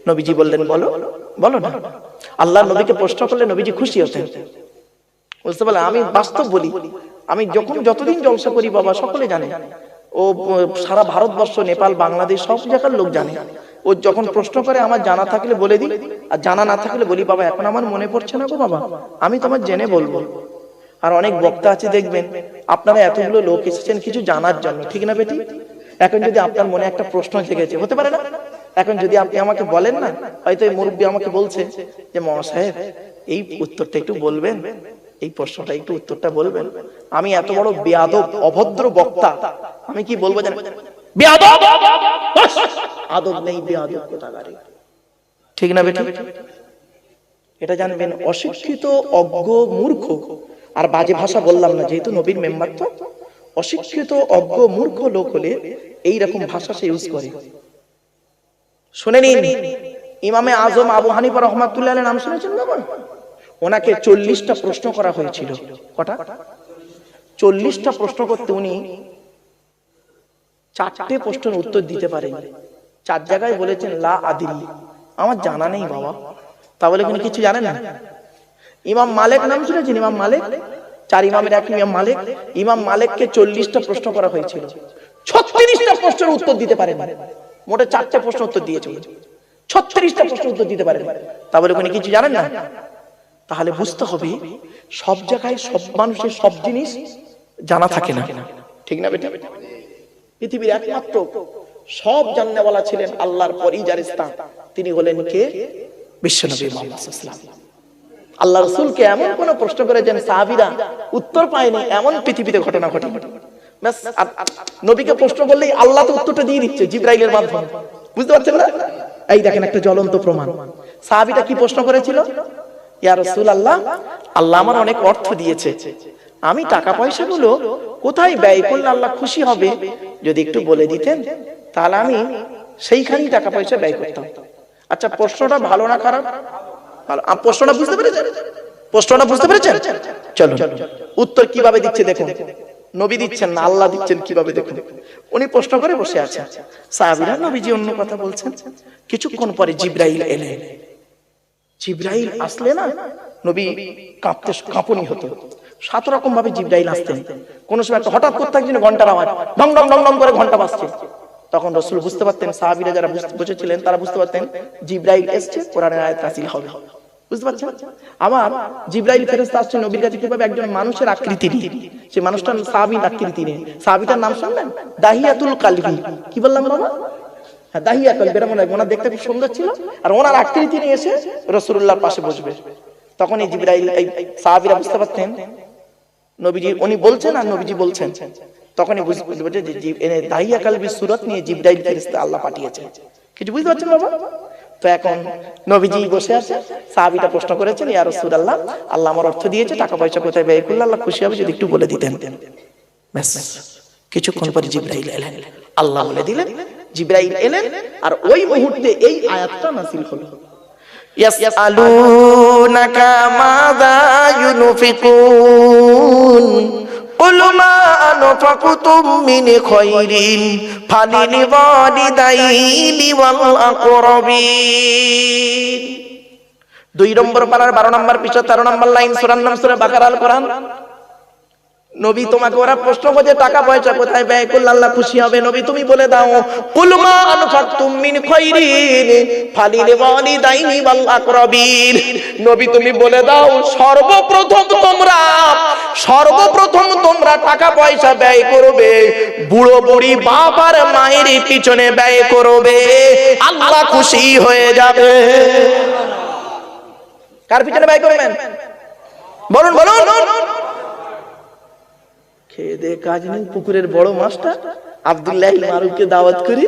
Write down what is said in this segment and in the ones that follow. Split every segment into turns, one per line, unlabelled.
নবীজি বললেন বলো বলো না। আল্লাহ নবীকে প্রশ্ন করলে নবীজি খুশি হতেন। বুঝতে পারলে? আমি বাস্তব বলি, আমি যতদিন জলসা করি বাবা সকলে জানে, ও সারা ভারতবর্ষ, নেপাল, বাংলাদেশ সব জায়গার লোক জানে। ও যখন প্রশ্ন করে আমার জানা থাকলে বলে দিই, আর জানা না থাকলে বলি বাবা এখন আমার মনে পড়ছে না গো বাবা, আমি তোমার জেনে বলবো। আর অনেক বক্তা আছে দেখবেন, আপনারা এতগুলো লোক এসেছেন কিছু জানার জন্য, ঠিক না বেটি? এখন যদি আপনার মনে একটা প্রশ্ন জেগেছে, হতে পারে না? এখন যদি আপনি আমাকে বলেন না, হয়তো এই মুরব্বী আমাকে বলছে যে মহাশয় এই উত্তরটা একটু বলবেন, এই প্রশ্নটা একটু উত্তরটা বলবেন। আমি এত বড় বেয়াদব অভদ্র বক্তা, আমি কি বলবো জানেন? বেয়াদব, আদব নেই, বেয়াদব কোথাকারে, ঠিক না বেটি? এটা জানবেন, অশিক্ষিত, অজ্ঞ, মূর্খ, আর বাজে ভাষা বললাম না, যেহেতু নবীর মেম্বার তো, অশিক্ষিত, অজ্ঞ, মূর্খ লোক হলে এইরকম ভাষা সে ইউজ করে। শুনে নিন, ইমামে আজম আবু হানিফা রহমাতুল্লাহ আলাইহির নাম শুনেছেন বাবা? ওনাকে 40টা প্রশ্ন করা হয়েছিল। কটা? 40টা প্রশ্ন করতে উনি 4টে প্রশ্নের উত্তর দিতে পারেন। 4 জায়গায় বলেছেন লা আদিরি, আমার জানা নেই বাবা। তা বলে কোনো কিছু জানেন না? ইমাম মালিক নাম শুনেছেন? ইমাম মালিক, 4 ইমামের এক ইমাম মালিক। ইমাম মালিককে 40টা প্রশ্ন করা হয়েছিল, 36টা প্রশ্নের উত্তর দিতে পারেন। মোটে 4টে প্রশ্ন উত্তর দিয়েছে, 36টা প্রশ্ন উত্তর দিতে পারেন। তা বলে কোনো কিছু জানেন না? তাহলে বুঝতে হবে সব জায়গায় সব মানুষের সব জিনিস জানা থাকে না, ঠিক না বেটা? পৃথিবীর একমাত্র সব জাননেওয়ালা ছিলেন আল্লাহর পরই যার স্থান, তিনি হলেন কে? বিশ্বনবী মুহাম্মদ সাল্লাল্লাহু আলাইহি ওয়াসাল্লাম। আল্লাহ রাসূলকে এমন কোন প্রশ্ন করেছেন সাহাবীরা উত্তর পায়নি, এমন পৃথিবীতে ঘটনা ঘটে। ব্যাস, নবীকে প্রশ্ন করলেই আল্লাহ তো উত্তরটা দিয়ে দিচ্ছে জিবরাইলের মাধ্যমে। বুঝতে পারছেন না? এই দেখেন একটা জ্বলন্ত প্রমাণ। সাহাবীরা কি প্রশ্ন করেছিল? ইয়া রাসূলুল্লাহ, আল্লাহ আমার অনেক অর্থ দিয়েছে, আমি টাকা পয়সাগুলো কোথায় ব্যয় করলে আল্লাহ খুশি হবে যদি একটু বলে দিতেন, তাহলে আমি সেইখানেই টাকা পয়সা ব্যয় করতাম। আচ্ছা, প্রশ্নটা ভালো না খারাপ? ভালো। প্রশ্নটা বুঝতে পেরেছেন? প্রশ্নটা বুঝতে পেরেছেন? চলো উত্তর কিভাবে দিচ্ছে দেখুন। নবী দিচ্ছেন না, আল্লাহ দিচ্ছেন কিভাবে দেখুন। উনি প্রশ্ন করে বসে আছেন, সাহাবীরা নবীজি অন্য কথা বলছেন। কিছুক্ষণ পরে জিবরাইল এলেন। জিবরাইল আসলে না নবী কাঁপুনি হতো। 7 রকম ভাবে জিবরাইল আসতেন। কোন সময় একটা হঠাৎ করতে একদিন ঘন্টার আওয়াজ, ডং ডং ডং ডং করে ঘন্টা বাজছে। তখন রাসূল বুঝতে পারতেন, সাহাবীরা যারা বসেছিলেন তারা বুঝতে পারতেন জিবরাইল এসেছে, কোরআনের আয়াত নাযিল হবে। বুঝতে পারছেন? আবার জিবরাইল ফেরেশতা আসছে নবীর কাছে কিভাবে? একজন মানুষের আকৃতি নিয়ে। সেই মানুষটার সাহাবীর আকৃতি নিয়ে। সাহাবীটার নাম শুনলেন? দাহিয়াতুল কালবি। কি বললাম বাবা? হ্যাঁ, দাহিয়া কালবি। মনে হয় ওনার দেখতে খুব সুন্দর ছিল, আর ওনার আকৃতি নিয়ে এসে রাসূলুল্লাহর পাশে বসবে। তখন এই জিবরাইল, এই সাহাবীরা বুঝতে পারতেন নবীজি উনি বলছেন আর নবীজি বলছেন। তখনই বুঝতে যে দাহিয়া কালবির সূরত নিয়ে জিবরাইল ফেরেশতা আল্লাহ পাঠিয়েছে। কিছু বুঝতে পারছেন বাবা? তো এখন নবীজি বসে আছে, সাহাবীটা প্রশ্ন করেছেন, ইয়া রাসূলুল্লাহ, আল্লাহ আমার অর্থ দিয়েছে, টাকা পয়সা কোথায় ব্যয় করলে আল্লাহ খুশি হবে যদি একটু বলে দিতেন। ব্যাস, কিছুক্ষণ পরে জিবরাইল এলেন, আল্লাহ বলে দিলেন। জিবরাইল এলেন আর ওই মুহূর্তে এই আয়াতটা নাযিল হলো, ইয়াসআলুনাকা মাযা ইউনফিকুন কুল মা আনফাকতুম মিন খায়রিন ফালিল ওয়ালিদাইনি ওয়াল আকরাবিন। 2 নম্বর পারার 12 নম্বর পৃষ্ঠা 13 নম্বর লাইন, সূরার নাম সূরা বাকারা, আল কোরআন। নবী তোমাকে ওরা প্রশ্ন করছে টাকা পয়সা কোথায় ব্যয় করলে আল্লাহ খুশি হবে, নবী তুমি বলে দাও কুল মা আনফাকতুম মিন খায়রিন ফালিল ওয়ালিদাইনি ওয়াল আকরাবিন। নবী তুমি বলে দাও সর্বপ্রথম তোমরা টাকা পয়সা ব্যয় করবে বুড়ো বুড়ি বাপ আর মায়ের পিছনে ব্যয় করবে, আল্লাহ খুশি হয়ে যাবে। কার পিছনে ব্যয় করবেন? বলুন বলুন। খেয়ে দে কাজ নেই, পুকুরের বড় মাছটা আব্দুল্লাহ মারুফকে দাওয়াত করি,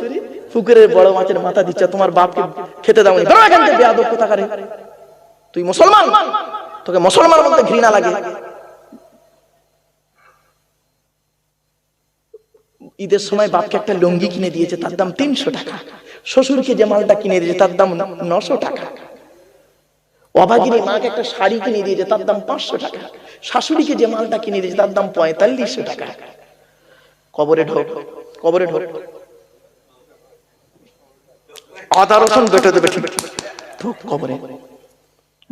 পুকুরের বড় মাছের মাথা দিচ্ছে, তোমার বাপকে খেতে দাওনি, ধরো এখান থেকে বেয়াদব কোথাকারে। তুই মুসলমান, তোকে মুসলমান বলতে ঘৃণা লাগে। ঈদের সময় বাপকে একটা লুঙ্গি কিনে দিয়েছে, তার দাম 300 টাকা। শ্বশুরকে যে মালটা কিনে দিয়েছে তার দাম 900 টাকা। অভাগিনী মাকে একটা শাড়ি কিনে দিয়েছে, তার দাম 500 টাকা। শাশুড়িকে যে মালটা কিনে দিয়েছে তার দাম 4500 টাকা। কবরে ঢোক, কবরে ঢোক, আদা রসুন বেটে দেবে। ঢুক কবরে।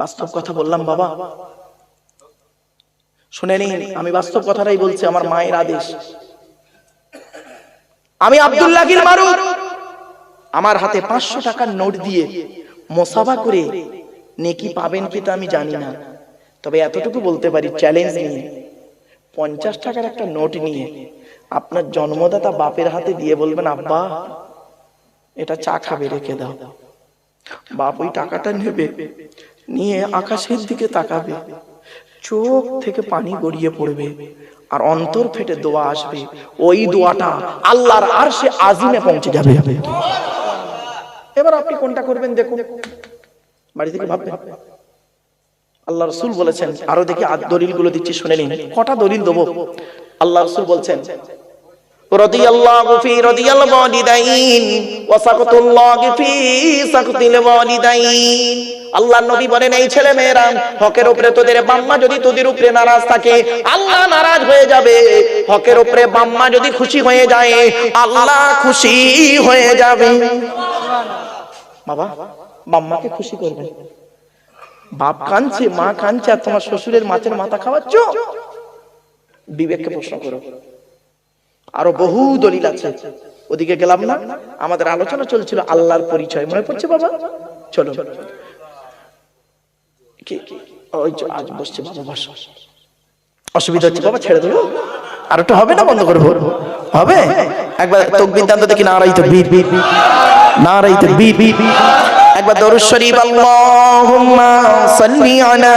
বাস্তব কথা বললাম বাবা, শুনে নিন, আমি বাস্তব কথাটাই বলছি, আমার মায়ের আদেশ। আমি আব্দুল্লাহ গিল মারুফ, আমার হাতে 500 টাকার নোট দিয়ে মোসাফা করে নেকি পাবেন কি তা আমি জানি না, তবে এতটুকু বলতে পারি, চ্যালেঞ্জ নিয়ে 50 টাকার একটা নোট নিয়ে আপনার জন্মদাতা বাপের হাতে দিয়ে বলবেন, আব্বা এটা চা খাবে, রেখে দাও। বাপ ওই টাকাটা নেবে, নিয়ে আকাশের দিকে তাকাবে, চোখ থেকে পানি গড়িয়ে পড়বে, আর অন্তর ফেটে দোয়া আসবে। ওই দোয়াটা আল্লাহর আরশে আজিমে পৌঁছে যাবে। এবার আপনি কোনটা করবেন দেখুন, বাড়ি থেকে ভাববেন। আল্লাহ রাসূল বলেছেন, আরো দেখি দলিলগুলো দিচ্ছি, শুনে নিন। কটা দলিল দেবো? আল্লাহ রাসূল বলছেন, রাদিয়াল্লাহু ফি রাদিয়াল ওয়ালিদাইন ওয়া সাকাতুল্লাহি ফি সাকাতিল ওয়ালিদাইন। আল্লাহর নবী বলেন, এই ছেলে মেয়েরা হকের উপরে তোদের বাম্মা যদি তোদের উপরে নারাজ থাকে, আল্লাহ নারাজ হয়ে যাবে। হকের উপরে বাম্মা যদি খুশি হয়ে যায়, আল্লাহ খুশি হয়ে যাবে। বাবা, বাম্মাকে খুশি করবে। বাপ কাঁদছে, মা কাঁদছে, আর তোমার শ্বশুরের মাছের মাথা খাওয়াচ্ছ, বিবেককে প্রশ্ন করো। আরো বহু দলিল আছে, ওদিকে গেলাম না। আমাদের আলোচনা চলছিল আল্লাহর পরিচয়, মনে পড়ছে বাবা? চলো, আজ বসছে বাবা, বস। অসুবিধা হচ্ছে বাবা, ছেড়ে দেবো? আর একটু হবে না, বন্ধ করবো? হবে? একবার তাকবীর দান তো দেখি, নারায়ে তাকবীর, নারায়ে তাকবীর। একবার দরুদ শরীফ, আল্লাহুম্মা সাল্লি আলা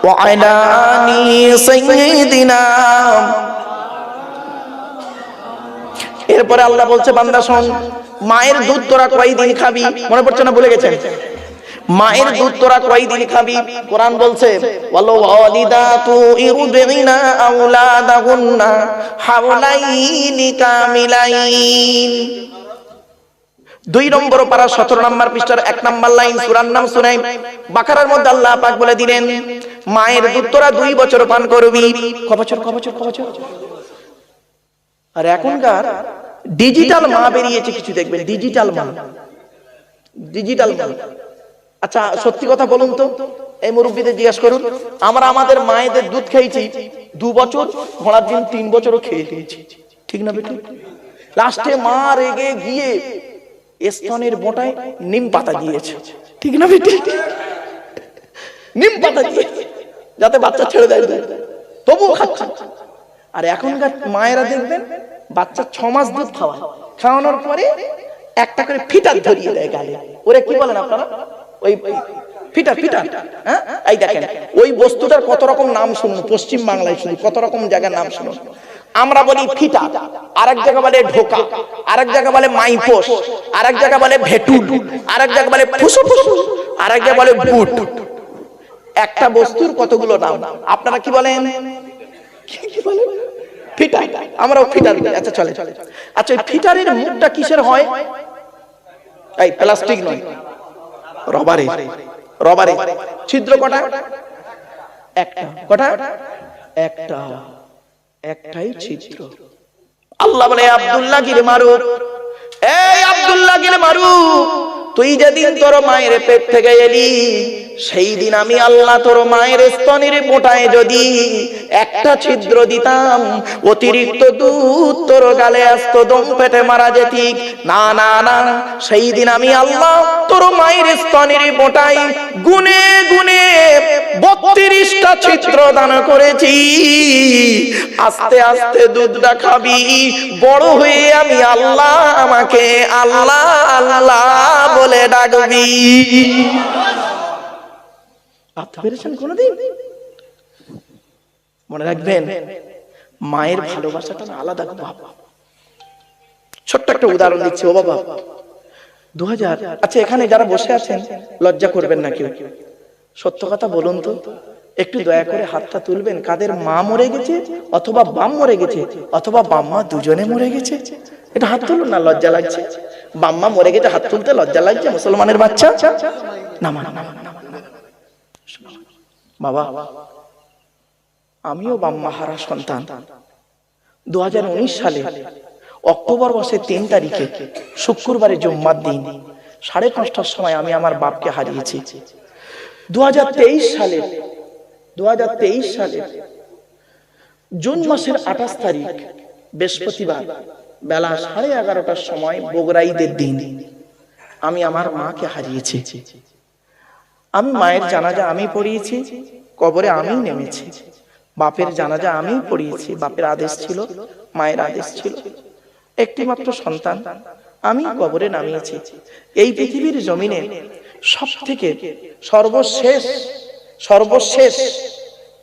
ওয়া আলা আলি সাইয়্যিদিনা। এরপরে আল্লাহ বলছে, বান্দা শোন, মায়ের দুধ তোরা কয়দিন খাবি? মনে পড়ছে না, ভুলে গেছেন? মায়ের দুধ তোরা কয়দিন খাবি? কোরআন বলছে, ওয়াল ওয়ালিদাতু ইরদিনা আওলাদাহুন্না হাওলাইনি কামিলাইন। 2 নম্বর পারা 17 নম্বর পৃষ্ঠার 1 নম্বর লাইন, সূরার নাম সূরা বাকারার মধ্যে আল্লাহ পাক বলে দিলেন, মায়ের দুধ তোরা 2 বছর পান করবি। ক বছর? আর এখনকার ডিজিটাল মা বেরিয়েছে কিছু, দেখবেন ডিজিটাল মা। আচ্ছা সত্যি কথা বলুন তো, এই মুরব্বীদের জিজ্ঞেস করুন, আমরা আমাদের মায়েদের দুধ খেয়েছি 2 বছর, ঘোড়ার দিন 3 বছরও খেয়ে নিয়েছি, ঠিক না বেটি? লাস্টে মা রেগে গিয়ে স্তনের বোঁটায় নিম পাতা দিয়েছে, ঠিক না বেটি? নিম পাতা দিয়েছে যাতে বাচ্চা ছেড়ে দেয়, তবুও খাচ্ছে। আর এখনকার মায়েরা দেখবেন, বাচ্চা 6 মাস দুধ খাওয়ায়, খাওয়ানোর পরে একটা করে ফিটার ধরিয়ে দেয় গালে। ওরে কি বলেন আপনারা? ওই ফিটার। হ্যাঁ, এই দেখেন, ওই বস্তুটার কত রকম নাম শুনুন, পশ্চিম বাংলায় শুনুন, কত রকম জায়গার নাম শুনুন। আমরা বলি ফিটা, আরেক জায়গা বলে ঢোকা, আরেক জায়গা বলে মাইপোস, আরেক জায়গা বলে ভেটুল, আরেক জায়গা বলে ফুসফুস, আরেক জায়গা বলে বুট। একটা বস্তুর কতগুলো নাম, আপনারা কি বলেন? কি বলেন? ফিটা। আমরাও ফিটার বলি। আচ্ছা চলে। আচ্ছা, এই ফিটারের মুখটা কিসের হয়? এই প্লাস্টিক নয়, রবারের। ছিদ্র কটা? একটা। কটা? একটা। একটাই ছিদ্র। আল্লাহ বলে, আব্দুল্লাহ গিল মারুফ, এই আব্দুল্লাহ গিল মারুফ, তুই যেদিন তোর মায়ের পেট থেকে এলি, সেই দিন আমি আল্লাহ তোর মায়ের স্তনের বোঁটায় যদি একটা ছিদ্র দিতাম, অতিরিক্ত দুধ তোর গালে আসতো, দম পেটে মারা যেতি। না, সেই দিন আমি আল্লাহ তোর মায়ের স্তনের বোঁটায় গুনে 32টা ছিদ্র দান করেছি। আস্তে আস্তে দুধটা খাবি, বড় হয়ে আমি আল্লাহ, আমাকে আল্লাহ আল্লাহ বলে ডাকবি। ভাবতে পেরেছেন কোনদিন? মনে রাখবেন, মায়ের ভালোবাসাটা আলাদা। ছোট্ট একটা উদাহরণ দিচ্ছি। ও বাবা, 2000, আচ্ছা এখানে যারা বসে আছেন, লজ্জা করবেন না কেউ, সত্য কথা বলুন তো, একটু দয়া করে হাতটা তুলবেন, কাদের মা মরে গেছে, অথবা বাম মরে গেছে, অথবা বাম্মা দুজনে মরে গেছে? এটা হাত তুলুন না, লজ্জা লাগছে। বাম্মা মরে গেছে, হাত তুলতে লজ্জা লাগছে? মুসলমানের বাচ্চা, না। বাবা, আমিও বাম্মা হারা সন্তান। 2019 সালে অক্টোবর মাসের 3 তারিখে শুক্রবারে জুম্মার দিন 5:30টার সময় আমি আমার বাপকে হারিয়েছি। 2023 সালের জুন মাসের 28 তারিখ বৃহস্পতিবার বেলা 11:30টার সময় বগুড়া ঈদের দিন আমি আমার মাকে হারিয়েছি। আমি মায়ের জানাজা আমি পড়িয়েছি, কবরে আমি নেমেছি। বাপের জানাজা আমি পড়িয়েছি, বাপের আদেশ ছিল, মায়ের আদেশ ছিল। একটি মাত্র সন্তান আমি কবরে নামিয়েছি। এই পৃথিবীর জমিনে সবথেকে সর্বশেষ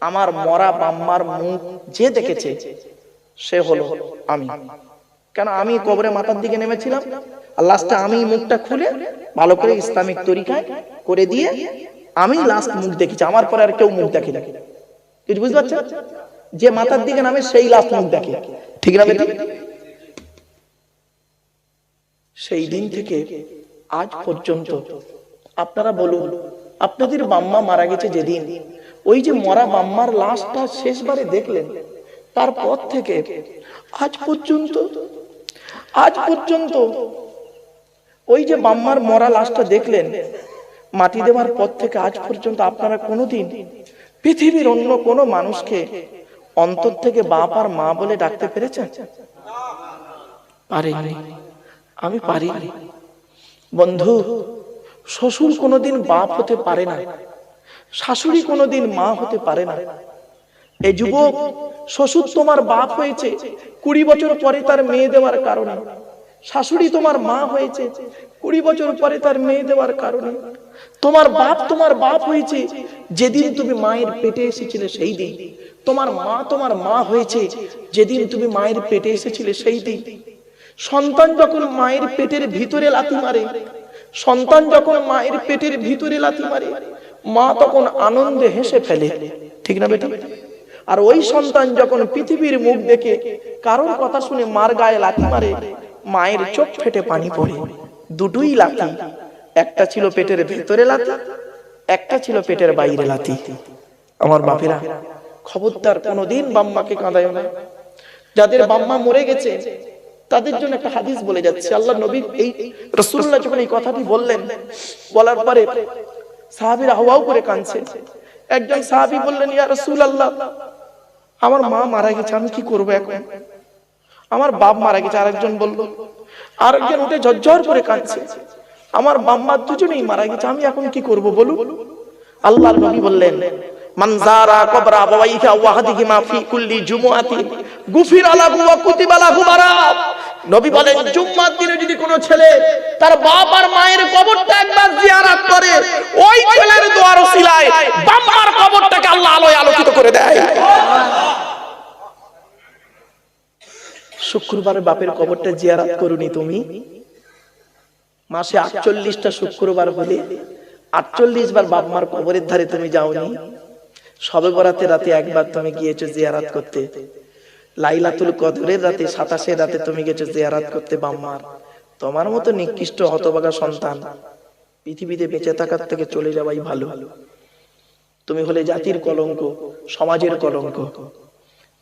আমার মরা বাম্মার মুখ যে দেখেছে সে হলো আমি। কেন আমি কবরে মাথার দিকে নেমেছিলাম, আর লাস্টে আমি মুখটা খুলে ভালো করে ইসলামিক তরিকায় করে দিয়ে আমি লাস্ট মুখ দেখেছি। আমার পরে আর কেউ মুখ দেখে না। কিছু বুঝতে পারছেন? যে মাথার দিকে নামে সেই লাস্ট মুখ দেখে, ঠিক না বেটি? সেই দিন থেকে আজ পর্যন্ত আপনারা বলুন, আপনাদের বাম্মা মারা গেছে যেদিন, ওই যে মরা বাম্মার লাশটা শেষবারে দেখলেন, তারপর থেকে আজ পর্যন্ত ওই যে বাম্মার মরা লাশটা দেখলেন, মাটি দেওয়ার পর থেকে আজ পর্যন্ত আপনারা কোনোদিন পৃথিবীর অন্য কোনো মানুষকে অন্তর থেকে বাপ আর মা বলে ডাকতে পেরেছেন? পারিনি, আমি পারিনি। বন্ধু, শ্বশুর কোনোদিন বাপ হতে পারে না, শাশুড়ি কোনোদিন মা হতে পারে না। এই যুবক, শ্বশুর তোমার বাপ হয়েছে 20 বছর পরে তার মেয়ে দেওয়ার কারণে, শাশুড়ি তোমার মা হয়েছে 20 বছর পরে তার মেয়ে দেওয়ার কারণে। তোমার বাপ হয়েছে যেদিন তুমি মায়ের পেটে এসেছিলে সেই দিন। তোমার মা হয়েছে যেদিন তুমি মায়ের পেটে এসেছিলে সেই দিন। সন্তান যখন মায়ের পেটের ভিতরে লাথি মারে, মা তখন আনন্দে হেসে ফেলে, ঠিক না বেটা? আর ওই সন্তান যখন পৃথিবীর মুখ দেখে কারোর কথা শুনে মার গায়ে লাথি মারে, মায়ের চোখ ফেটে পানি পড়ে। দুটোই লাথি, একটা ছিল পেটের ভেতরে লাথি, একটা ছিল পেটের বাইরে লাথি। আমার বাপেরা, খবরদার কোনোদিন বাম্মাকে কাঁদায় না। যাদের বাম্মা মরে গেছে তাদের জন্য একটা হাদিস বলে যাচ্ছে। আল্লাহ নবী এই রাসূলুল্লাহ যখন এই কথাটি বললেন, বলার পরে সাহাবীরা হাওয়াও করে কাঁদছে। একজন সাহাবী বললেন, ইয়া রাসূলুল্লাহ, আমার মা মারা গেছে, আমি কি করব এখন? আমার বাপ মারা গেছে। আরেকজন বলল, আরেকজন উঠে ঝরঝর করে কাঁদছে, আমার বাম্মা দুজনেই মারা গেছে, আমি এখন কি করব বলুন? আল্লাহর নবী বললেন, মান যারা কবরা আবাওয়াইহি ওয়াহদিহিমা ফি কুল্লি জুমআতিন গুফিরা লাহু ওয়া কুতিবা লাহু বারাত। নবী বলেন, জুম্মার দিনে যদি কোনো ছেলে তার বাপ আর মায়ের কবরটা একবার জিয়ারত করে, ওই ছেলের দোয়ার ওসিলায় বাম্মার কবরটাকে আল্লাহ আলোয় আলোকিত করে দেয়। শুক্রবারে বাপের কবরটা জিয়ারত করুনি তুমি? মাসে 48টা শুক্রবার হলে 48 বার বাপ মার কবরের ধারে তুমি যাওনি? শবে বরাতের রাতে একবার তুমি গিয়েছো জিয়ারত করতে, লাইলাতুল কদরের রাতে 27 রাতে তুমি গেছো জিয়ারত করতে বাম্মার। তোমার মতো নিকৃষ্ট হতভাগা সন্তান পৃথিবীতে বেঁচে থাকার থেকে চলে যাওয়াই ভালো। তুমি হলে জাতির কলঙ্ক, সমাজের কলঙ্ক।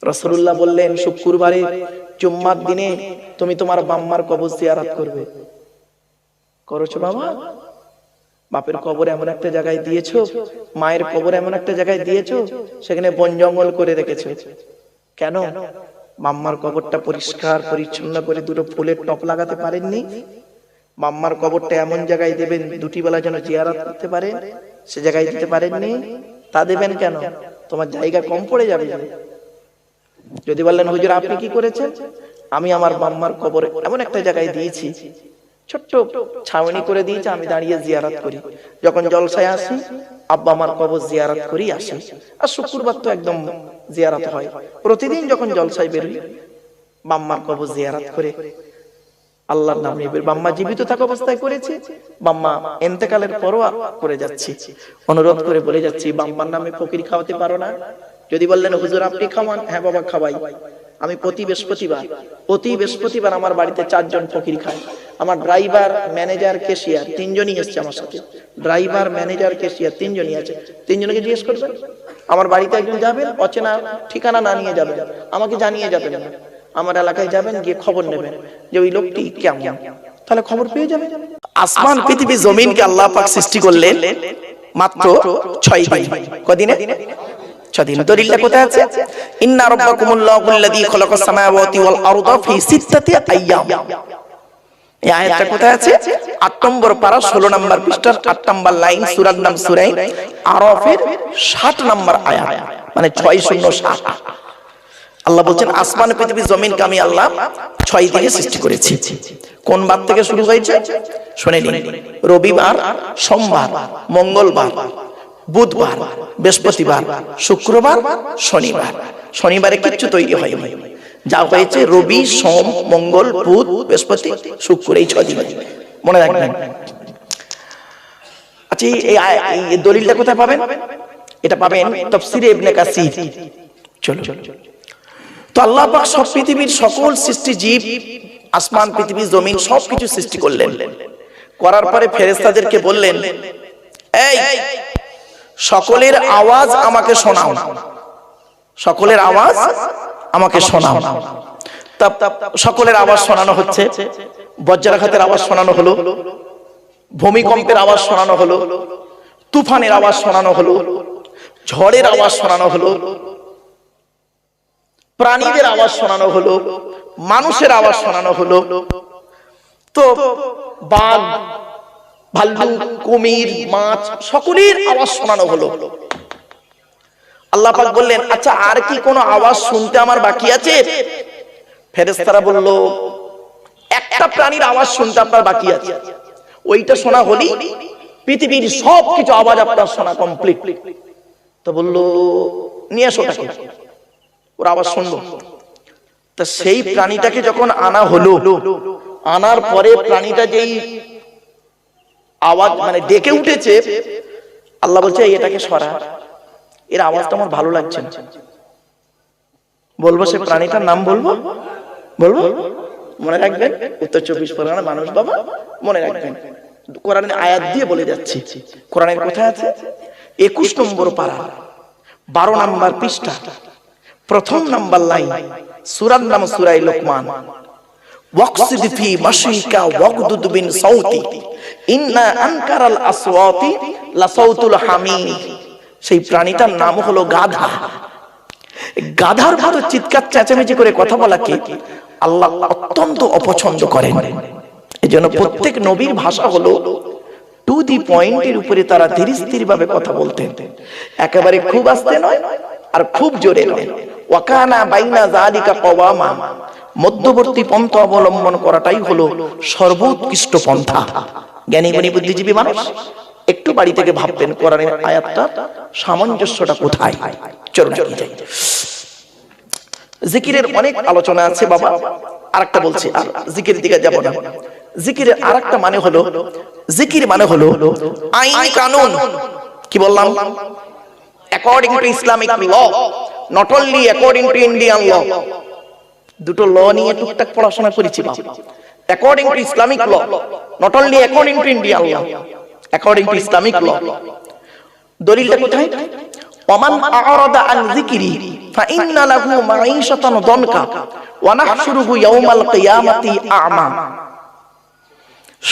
রাসূলুল্লাহ বললেন, শুক্রবারে জুম্মার দিনে তুমি তোমার বাম্মার কবর জিয়ারত করবে। করেছো বাবা? বাপের কবর এমন একটা জায়গায় দিয়েছো, মায়ের কবর এমন একটা জায়গায় দিয়েছো, সেখানে বন জঙ্গল করে রেখেছো। কেন? মাম্মার কবরটা পরিষ্কার পরিচ্ছন্ন করে দুটো ফুলের টপ লাগাতে পারেননি? মাম্মার কবরটা এমন জায়গায় দেবেন দুটি বেলা যেন জিয়ারত করতে পারে, সে জায়গায় দিতে পারেননি? তা দেবেন কেন? তোমার জায়গা কম পড়ে যাবে। যদি বললেন, হুজুর আপনি কি করেছেন? আমি আমার বাম্মার কবর এমন একটা জায়গায় দিয়েছি, ছোট্ট ছাউনি করে দিয়েছে, আমি দাঁড়িয়ে জিয়ারত করি। যখন জলসায় আসি আব্বা আমার কবর জিয়ারত করি আসি। আর শুক্রবার তো একদম জিয়ারত হয়, প্রতিদিন যখন জলসায় বেরোই বাম্মার কবর জিয়ারত করে আল্লাহর নাম নিয়ে। বাম্মা জীবিত থাকা অবস্থায় করেছে, বাম্মা ইন্তেকালের পরও করে যাচ্ছি। অনুরোধ করে বলে যাচ্ছি, বাম্মার নামে ফকির খাওয়াতে পারো না? যদি বললেন হুজুর আপনি খাওয়ান, হ্যাঁ বাবা খাওয়াই। আমি প্রতি বৃহস্পতিবার আমার বাড়িতে 4 জন ফকির খায়। আমার ড্রাইভার, ম্যানেজার, ক্যাশিয়ার 3 জনই এসছে আমার সাথে। ড্রাইভার, ম্যানেজার, ক্যাশিয়ার 3 জনই আছে। 3 জনকে জিজ্ঞেস করবেন। আমার বাড়িতে একজন যাবেন, অচেনা ঠিকানা না নিয়ে যাবেন, আমাকে জানিয়ে যাবেন না। আমার এলাকায় যাবেন, গিয়ে খবর নেবেন যে ওই লোকটি কেমন, তাহলে খবর পেয়ে যাবেন। আসমান পৃথিবী জমিনকে আল্লাহ পাক সৃষ্টি করলেন মাত্র 6 দিন। কদিনে? 6 দিন। দলিলটা কোথায় আছে? ইন্না রাব্বাকুমুল্লাহুল্লাযী খালাকাস সামাওয়াতি ওয়াল আরদা ফি সিত্তাতি আইয়াম। এই আয়াতটা কোথায় আছে? 8 নম্বর পারা 16 নম্বর পৃষ্ঠার 8 নম্বর লাইন, সূরার নাম সূরা আরাফের 60 নম্বর আয়াত, মানে 607। আল্লাহ বলছেন আসমান পৃথিবী জমিনকে আমি আল্লাহ 6 দিনে সৃষ্টি করেছি। কোন বার থেকে শুরু হয়েছে শুনে নিন। রবিবার, সোমবার, মঙ্গলবার, বুধবার, বৃহস্পতিবার, শুক্রবার, শনিবার। শনিবারে কিচ্ছু তৈরি হয়নি, যা হয়েছে রবি, সোম, মঙ্গল, বুধ, বৃহস্পতি, শুক্র, এই 6 দিন মনে রাখবেন। আচ্ছা, এই দলিলটা কোথায় পাবেন? এটা পাবেন তাফসীরে ইবনে কাসির। চলো, তো আল্লাহ পাক সব পৃথিবীর সকল সৃষ্টি জীব, আসমান পৃথিবী জমিন সবকিছু সৃষ্টি করলেন। করার পরে ফেরেশতাদেরকে বললেন, এই সকলের আওয়াজ আমাকে শোনাও, সকলের আওয়াজ আমাকে শোনাও। তা সকলের আওয়াজ শোনানো হচ্ছে। বজ্রাঘাতের আওয়াজ শোনানো হলো, ভূমিকম্পের আওয়াজ শোনানো হলো, তুফানের আওয়াজ শোনানো হলো, ঝড়ের আওয়াজ শোনানো হলো, প্রাণীদের আওয়াজ শোনানো হলো, মানুষের আওয়াজ শোনানো হলো। তো বাঘ, ভাল্লুক, কুমির, মাছ সকলের আওয়াজ শোনানো হলো। আল্লাহ পাক বললেন, আচ্ছা আর কি কোনো আওয়াজ শুনতে আমার বাকি আছে? ফেরেশতারা বলল, একটা প্রাণীর আওয়াজ শুনতে আপনার বাকি আছে, ওইটা শোনা হলি পৃথিবীর সবকিছু আওয়াজ আপনার শোনা কমপ্লিট। তো বলল, নিয়ে আসো তাকে, ওর আওয়াজ শুনবো। তা সেই প্রাণীটাকে যখন আনা হলো, আনার পরে প্রাণীটা যেই আওয়াজ মানে ডেকে উঠেছে, আল্লাহ বলছে এটাকে সরা, এর আওয়াজটা আমার ভালো লাগছে না। বলবো সে প্রাণীটার নাম বলবো? বলবো? মনে রাখবেন, উত্তর 24 পরগনা মানুষ বাবা, মনে রাখবেন। কোরআনের আয়াত দিয়ে বলে যাচ্ছি। কোরআনের কোথায় আছে? 21 নম্বর পারা 12 নম্বর পৃষ্ঠা 1ম নম্বর লাইন, সূরার নাম সূরা লোকমান। ওয়াকসিদ ফি মাশিকা ওয়াগদুদ বিন সাউতি ইন্না আনকারাল আসওয়াতি লাসাউতুল হামিদ। সেই প্রাণীটার নাম হলো গাধা। গাধার মতো চিৎকার চেঁচামেচি করে কথা বলাকে আল্লাহ অত্যন্ত অপছন্দ করেন। এজন্য প্রত্যেক নবীর ভাষা হলো টু দি পয়েন্টের উপরে, তারা ধীর স্থির ভাবে কথা বলতেন, একেবারে খুব আস্তে নয় আর খুব জোরে নয়। ওয়াকানা বাইনা যালিকা কওয়ামা, মধ্যবর্তী পন্থা অবলম্বন করাটাই হলো সর্বোৎকৃষ্ট পন্থা। জ্ঞানী গুণী বুদ্ধিজীবী মানুষ একটু বাড়ি থেকে ভাববেন কোরআনের আয়াতটা সামঞ্জস্যটা কোথায়। চলুন যাই। জিকিরের অনেক আলোচনা আছে বাবা, আরেকটা বলছি, আর জিকিরের দিকে যাব না। জিকিরের আরেকটা মানে হলো, জিকির মানে হলো আইন কানুন। কি বললাম? According to Islamic law, not only according to Indian law. দুটো ল নিয়ে টুকটাক পড়াশোনা করেছি বাবা। According to Islamic law, not only according to Indian law, according to Islamic law. দলিলটা কোথায়? ওমান আ'রাদা আন যিকরি ফাইন্না লাহু মাঈশাতান দনকা ওয়া নাহশুরুহু ইয়াওমাল কিয়ামাতি আ'মা।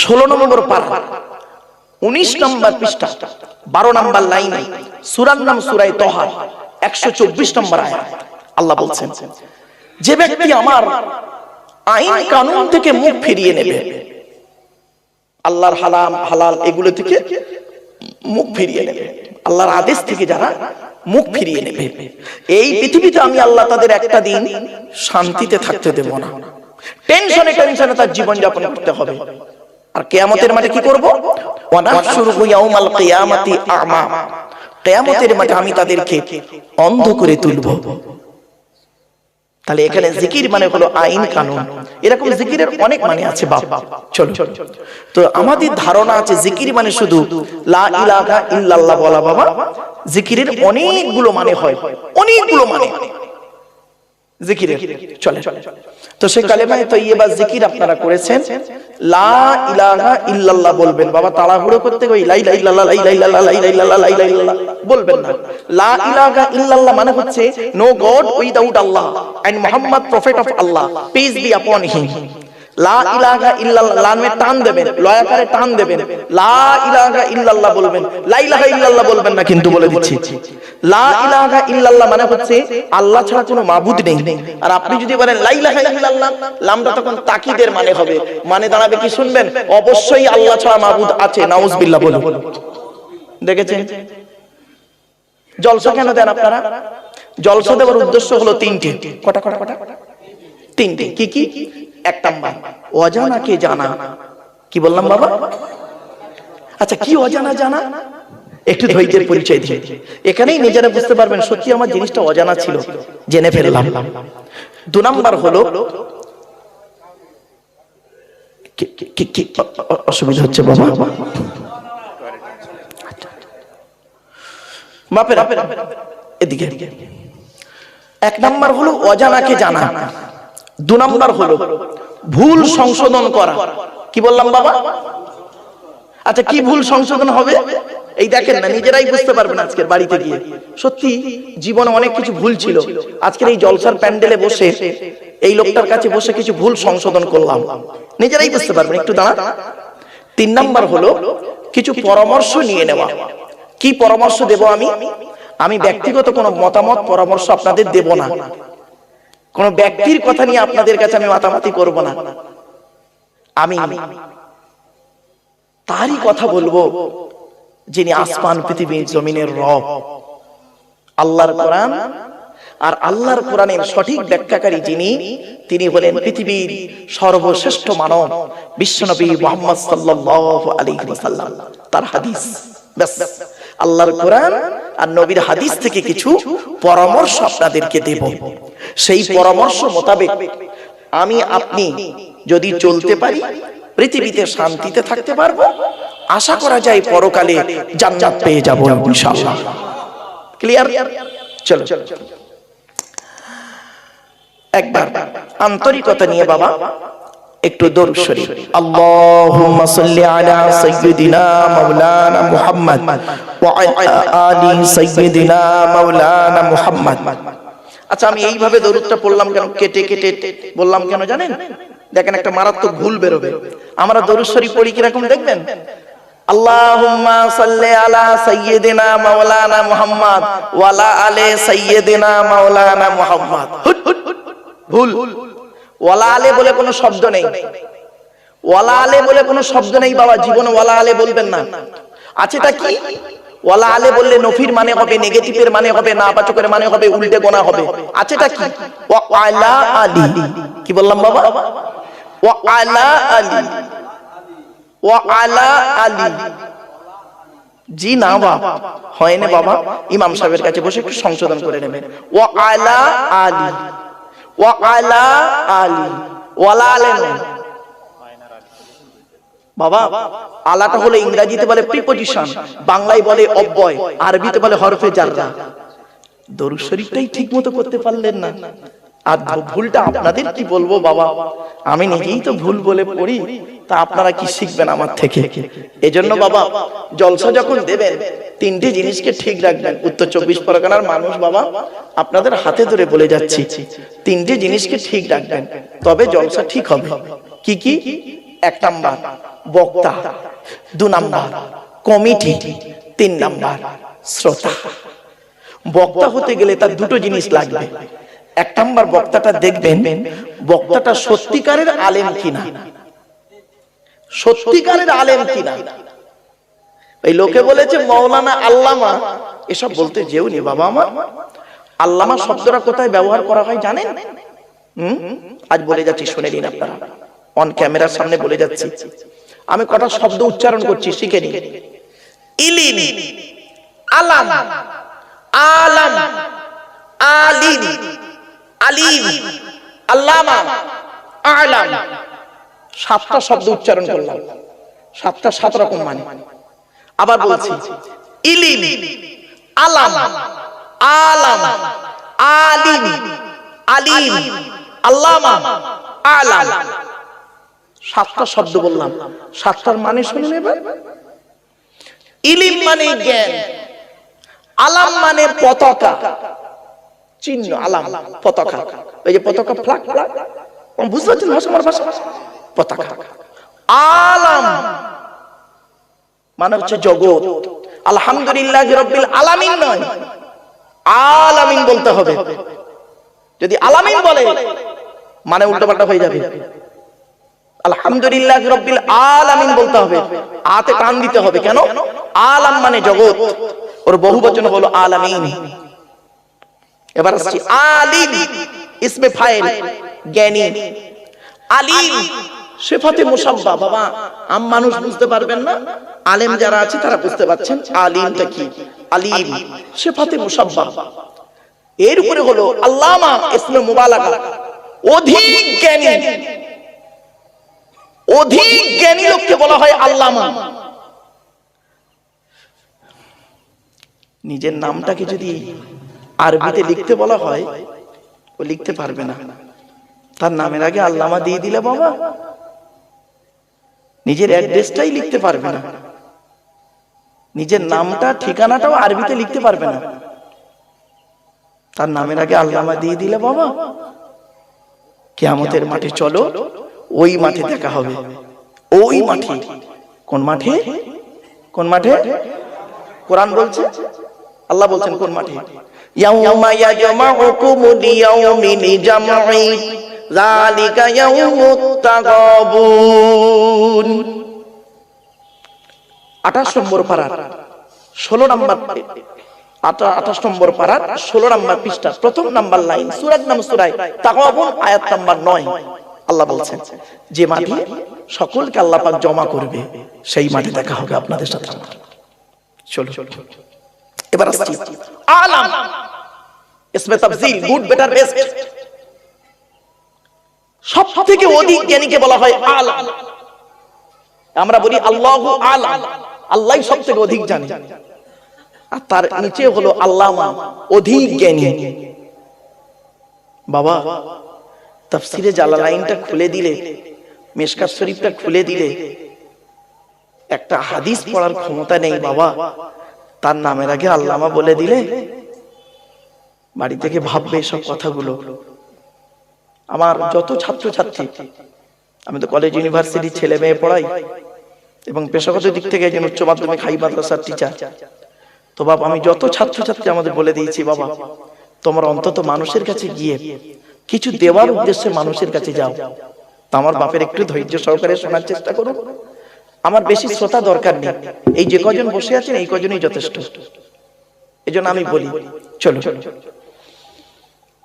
16 নম্বর পারা 19 নম্বর পৃষ্ঠা 12 নম্বর লাইনে, সূরার নাম সূরা তাহা 124 নম্বর আয়াত। আল্লাহ বলছেন, যে ব্যক্তি আমার আইন কানুন থেকে মুখ ফিরিয়ে নেবে, আল্লাহর হারাম হালাল এগুলো থেকে মুখ ফিরিয়ে নেবে, আল্লাহর আদেশ থেকে যারা মুখ ফিরিয়ে নেবে, এই পৃথিবীতে আমি আল্লাহ তাদের একটা দিন শান্তিতে থাকতে দেব না। টেনশনে টেনশনে তার জীবন যাপন করতে হবে। আর কিয়ামতের মাঠে কি করব? ওয়া নাহশুরুহু ইয়াওমাল কিয়ামাতি আ'মা। কিয়ামতের মাঠে আমি তাদেরকে অন্ধ করে তুলব। তাহলে এখানে জিকির মানে হলো আইন কানুন। এরকম জিকিরের অনেক মানে আছে বাবা। চলো, তো আমাদের ধারণা আছে জিকির মানে শুধু লা ইলাহা ইল্লাল্লাহ বলা। বাবা, জিকিরের অনেকগুলো মানে হয়, অনেকগুলো মানে। জিকিরে চলে। তো সেই কালেমায়ে তৈয়্যিবা জিকির আপনারা করেছেন, লা ইলাহা ইল্লাল্লাহ বলবেন। বাবা তাড়াহুড়ো করতে গিয়ে লা ইলাহা ইল্লাল্লাহ লা ইলাহা ইল্লাল্লাহ লা ইলাহা ইল্লাল্লাহ লা ইলাহা ইল্লাল্লাহ বলবেন না। লা ইলাহা ইল্লাল্লাহ মানে হচ্ছে no God without Allah and Muhammad prophet of Allah, peace be upon him. লা ইলাহা ইল্লাল্লাহ, লামে টান দেবেন, লয়াকারে টান দেবেন, লা ইলাহা ইল্লাল্লাহ বলবেন, লা ইলাহা ইল্লাল্লাহ বলবেন না, কিন্তু বলে দিচ্ছি লা ইলাহা ইল্লাল্লাহ মানে হচ্ছে আল্লাহ ছাড়া কোনো মাবুদ নেই। আর আপনি যদি বলেন লা ইলাহা ইল্লাল্লাহ, লামটা তখন তাকিদের মানে হবে, মানে দাঁড়াবে কি শুনবেন, অবশ্যই আল্লাহ ছাড়া মাবুদ আছে, নাউজুবিল্লাহ বলুন। দেখেছেন জলসা কেন দেন আপনারা? জলসা দেওয়ার উদ্দেশ্য হলো তিনটে। কটা কটা কটা? তিনটে। কি কি? এক নাম্বার অজানাকে জানা। কি বললাম বাবা? আচ্ছা কি অজানা জানা? একটু ধৈর্যের পরিচয় দিয়ে এখানেই নিজেরা বুঝতে পারবেন সত্যি আমার জিনিসটা অজানা ছিল, জেনে ফেললাম। দু নাম্বার হলো কি অসুবিধা হচ্ছে বাবা? বাপের এদিকে। এক নাম্বার হলো অজানাকে জানা, দু নাম্বার হলো ভুল সংশোধন করা। কি বললাম বাবা? আচ্ছা কি ভুল সংশোধন হবে? এই দেখেন না, নিজেরাই বুঝতে পারবেন আজকের বাড়িতে গিয়ে। সত্যি জীবনে অনেক কিছু ভুল ছিল, আজকের এই জলসার প্যান্ডেলে বসে এই লোকটার কাছে বসে কিছু ভুল সংশোধন করলাম, নিজেরাই বুঝতে পারবেন। একটু দাঁড়া। তিন নাম্বার হলো কিছু পরামর্শ নিয়ে নেওয়া। কি পরামর্শ দেব আমি? আমি ব্যক্তিগত কোনো মতামত পরামর্শ আপনাদের দেব না, কোন ব্যক্তির কথা নিয়ে আপনাদের কাছে আমি মাতামাতি করব না। আমি তারই কথা বলবো যিনি আসমান পৃথিবী জমিনের রব, আল্লাহর কোরআন। আর আল্লাহর কোরআনের সঠিক ব্যাখ্যাকারী যিনি, তিনি হলেন পৃথিবীর সর্বশ্রেষ্ঠ মানব বিশ্বনবী মুহাম্মদ সাল্লাল্লাহু আলাইহি ওয়াসাল্লাম। তার হাদিস, ব্যাস আল্লাহর কোরআন আর নবীর হাদিস থেকে কিছু পরামর্শ আপনাদেরকে দেব। সেই পরামর্শ মোতাবেক আমি আপনি যদি চলতে পারি, পৃথিবীতে শান্তিতে থাকতে পারবো, আশা করা যায় পরকালে জান্নাত পেয়ে যাব ইনশাআল্লাহ। ক্লিয়ার? চলো একবার আন্তরিকতা নিয়ে বাবা একটু দরুদ শরীফ। আল্লাহুম্মা সাল্লি আলা সাইয়্যিদিনা মাওলানা মুহাম্মদ ওয়া আলা আলি সাইয়্যিদিনা মাওলানা মুহাম্মদ। আচ্ছা আমি এইভাবে দরুদটা পড়লাম কেন, কেটে কেটে বললাম কেন জানেন? দেখেন একটা মারাত্মক ভুল বেরোবে। আমরা দরুদ শরীফ পড়ি কিরকম দেখবেন, আল্লাহুম্মা সাল্লি আলা সাইয়্যিদিনা মাওলানা মুহাম্মদ ওয়া আলা আলি সাইয়্যিদিনা মাওলানা মুহাম্মদ। ভুল। ওয়ালা আলে বলে কোনো শব্দ নেই, ওয়ালা আলে বলে কোনো শব্দ নেই বাবা, জীবনে ওয়ালা আলে বলবেন না। আছে তা কি? ওয়ালা আলে বললে নফির মানে হবে, নেগেটিভের মানে হবে, নাবাচকের মানে হবে, উল্টে গোনা হবে। আছে তা কি? ওয়া আলা আলি। কি বললাম বাবা? ওয়া আলা আলি, ওয়া আলা আলি। জি না বাবা, হয় না বাবা। ইমাম সাহেবের কাছে বসে একটু সংশোধন করে নেবেন। ওয়া আলা আলি, ওয়া আলা আলি, ওয়ালা আলে নয় বাবা। আলাটা হলো ইংরেজিতে বলে প্রিপজিশন, বাংলায় বলে অব্যয়, আরবিতে বলে হরফে জাররা। দরুদ শরীফটাই ঠিক মতো করতে পারলেন না, আর ভুলটা আপনাদের কি বলবো বাবা, আমি নিজেই তো ভুল বলে পড়ি, তা আপনারা কি শিখবেন আমার থেকে? এজন্য বাবা জলসা যখন দেবেন তিনটি জিনিসকে ঠিক রাখবেন। উত্তর 24 পরগনার মানুষ বাবা, আপনাদের হাতে ধরে বলে যাচ্ছি, তিনটি জিনিসকে ঠিক রাখবেন, তবে জলসা ঠিক হবে। কি কি? এক নাম্বার বক্তা, দু নাম্বার কমিটি, তিন নাম্বার শ্রোতা। বক্তা হতে গেলে তার দুটো জিনিস লাগবে। এক নাম্বার বক্তাটা দেখবেন বক্তাটা সত্যিকারের আলেম কিনা, সত্যিকারের আলেম কিনা। এই লোকে বলেছে মাওলানা আল্লামা, এসব বলতে যেও নি বাবা আমার। আল্লামা শব্দটা কোথায় ব্যবহার করা হয় জানেন? আজ বলে যাচ্ছি, শুনে নিন আপনারা, অন ক্যামেরার সামনে বলে যাচ্ছি। আমি কটা শব্দ উচ্চারণ করছি, শিখে নিন। ইলিম, আলাম, আলাম, আলিম, আলিম, আল্লামা, আলাম। সাতটা শব্দ উচ্চারণ করলাম, সাতটা সাত রকম মানে। আবার বলছি, ইলিম, আলাম, আলাম, আলিম, আলিম, আল্লামা, আলাম। 7টা শব্দ বললাম, 7টার মানে শুনুন এবার। ইলিম মানে জ্ঞান, আলাম মানে পতাকা, চিহ্ন, আলাম পতাকা, ওই যে পতাকা ফ্ল্যাগ ফ্ল্যাগ, বুঝতে পারছেন ভাষা, আমার ভাষা, পতাকা। আলাম মানে হচ্ছে জগৎ। আলহামদুলিল্লাহ রাব্বিল আলামিন নয়, আলামিন বলতে হবে। যদি আলামিন বলে মানে উল্টোপাল্টা হয়ে যাবে। আলহামদুলিল্লাহ রাব্বিল আলামিন বলতে হবে, আতে টান দিতে হবে। কেন? আলাম মানে জগৎ, ওর বহুবচন হলো আলামিন। এবার আসছি আলিম, ইসমে ফাইল, জ্ঞানী। আলিম সিফাতে মুসাব্বা। বাবা আম মানুষ বুঝতে পারবেন না, আলেম যারা আছে তারা বুঝতে পারছেন আলিমটা কি। আলিম সিফাতে মুসাব্বা। এর উপরে হলো আল্লামা, ইসমে মুবালাগা, অধিক জ্ঞানী। অধিক জ্ঞানী লোককে বলা হয় আল্লামা। নিজের নামটাকে যদি আরবিতে লিখতে বলা হয়, ও লিখতে পারবে না। তার নামের আগে আল্লামা দিয়ে দিলে বাবা নিজের অ্যাড্রেসটাই লিখতে পারবে না, নিজের নামটা ঠিকানাটাও আরবিতে লিখতে পারবে না। তার নামের আগে আল্লামা দিয়ে দিলে বাবা কিয়ামতের মাঠে চলো, ওই মাঠে দেখা হবে। ওই মাঠে, কোন মাঠে? কোন মাঠে? কোরআন বলছে, আল্লাহ বলছেন কোন মাঠে? ইয়াউমা ইয়াজমাউকুম লিয়াউমিল জামঈ যালিকা ইয়াউমুত তাগাবুন। 28 নম্বর পারা 16 নম্বর, 28 নম্বর পারা 16 নম্বর পৃষ্ঠা, প্রথম নাম্বার লাইন, সূরার নাম সূরা তাগাবুন, আয়াত নাম্বার 9। আল্লাহ বলছেন যে মাঠে সকলকে আল্লাহ পাক জমা করবে, সেই মাঠে দেখা হবে আপনাদের সাথে আমার। চলো এবার আসছি আলাম, ইসমে তাফজিল, গুড, বেটার, বেস্ট। সবথেকে অধিক জ্ঞানীকে বলা হয় আলাম। আমরা বলি আল্লাহু আলাম, আল্লাহই সবথেকে অধিক জানে। আর তার নিচে হলো আল্লামা, অধিক জ্ঞানী। বাবা তাফসিরে জালালাইনটা খুলে দিলে, মিশকাত শরীফটা খুলে দিলে একটা হাদিস পড়ার ক্ষমতা নেই বাবা, তার নামের আগে আল্লামা বলে দিলে বাড়ি থেকে ভাববে সব কথাগুলো। আমার যত ছাত্রছাত্রী, আমি তো কলেজ ইউনিভার্সিটি ছেলে মেয়ে পড়াই এবং পেশাগত দিক থেকে একজন উচ্চ মাধ্যমিক হাই মাদ্রাসার টিচার। তো বাবা আমি যত ছাত্রছাত্রী আমাদের বলে দিয়েছি, বাবা তোমরা অন্তত মানুষের কাছে গিয়ে কিছু দেওয়ার উদ্দেশ্যে মানুষের কাছে যাও। তো আমার বাপের একটু ধৈর্য সহকারে শোনার চেষ্টা করো। আমার বেশি শ্রোতা দরকার নেই, এই যে কজন বসে আছেন এই কজনই যথেষ্ট। এজন্য আমি বলি চলো।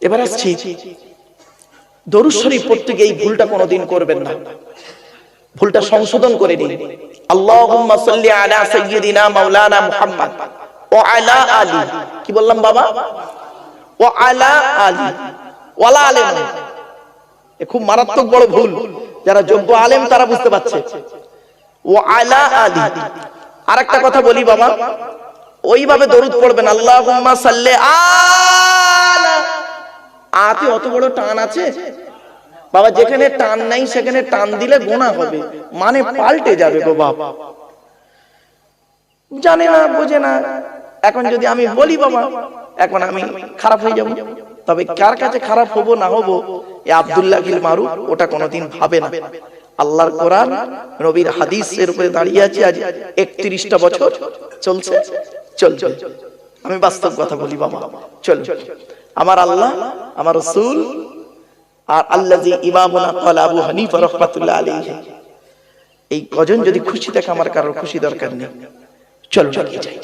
এবার আসছি দরুদ শরীফ পড়তে গিয়ে এই ভুলটা কোনোদিন করবেন না, ভুলটা সংশোধন করে নিন। আল্লাহুম্মা সাল্লি আলা সাইয়্যিদিনা মাওলানা মুহাম্মদ ওয়া আলা আলি। কি বললাম বাবা? ওয়া আলা আলি, ওয়ালা আলেম। এ খুব মারাত্মক বড় ভুল, যারা যোগ্য আলেম তারা বুঝতে পারছে। ওয়া আলা আলি। আরেকটা কথা বলি বাবা, ওইভাবে দরুদ পড়বেন আল্লাহুম্মা সাল্লি আলা। আতে অত বড় টান আছে বাবা, যেখানে টান নাই সেখানে টান দিলে গোনা হবে, মানে পাল্টে যাবে গো বাপ। জানে না, বোঝে না। এখন যদি আমি বলি বাবা, এখন আমি খারাপ হয়ে যাব। তবে কার কাছে খারাপ হবো না হবো, এ আব্দুল্লাহ বিল মারুফ ওটা কোনোদিন ভাবে না। আল্লাহর কোরআন, নবীর হাদিসের উপরে দাঁড়িয়ে আছি আজ 31টা বছর চলছে। আমি বাস্তব কথা বলি বাবা, চল। আমার আল্লাহ, আমার রাসূল, আর আল্লাযী ইমামুনা ক্বালা আবু হানিফা রাহমাতুল্লাহ আলাইহি, এই কজন যদি খুশি থাকে আমার কারোর খুশি দরকার নেই। চলো এগিয়ে যাই।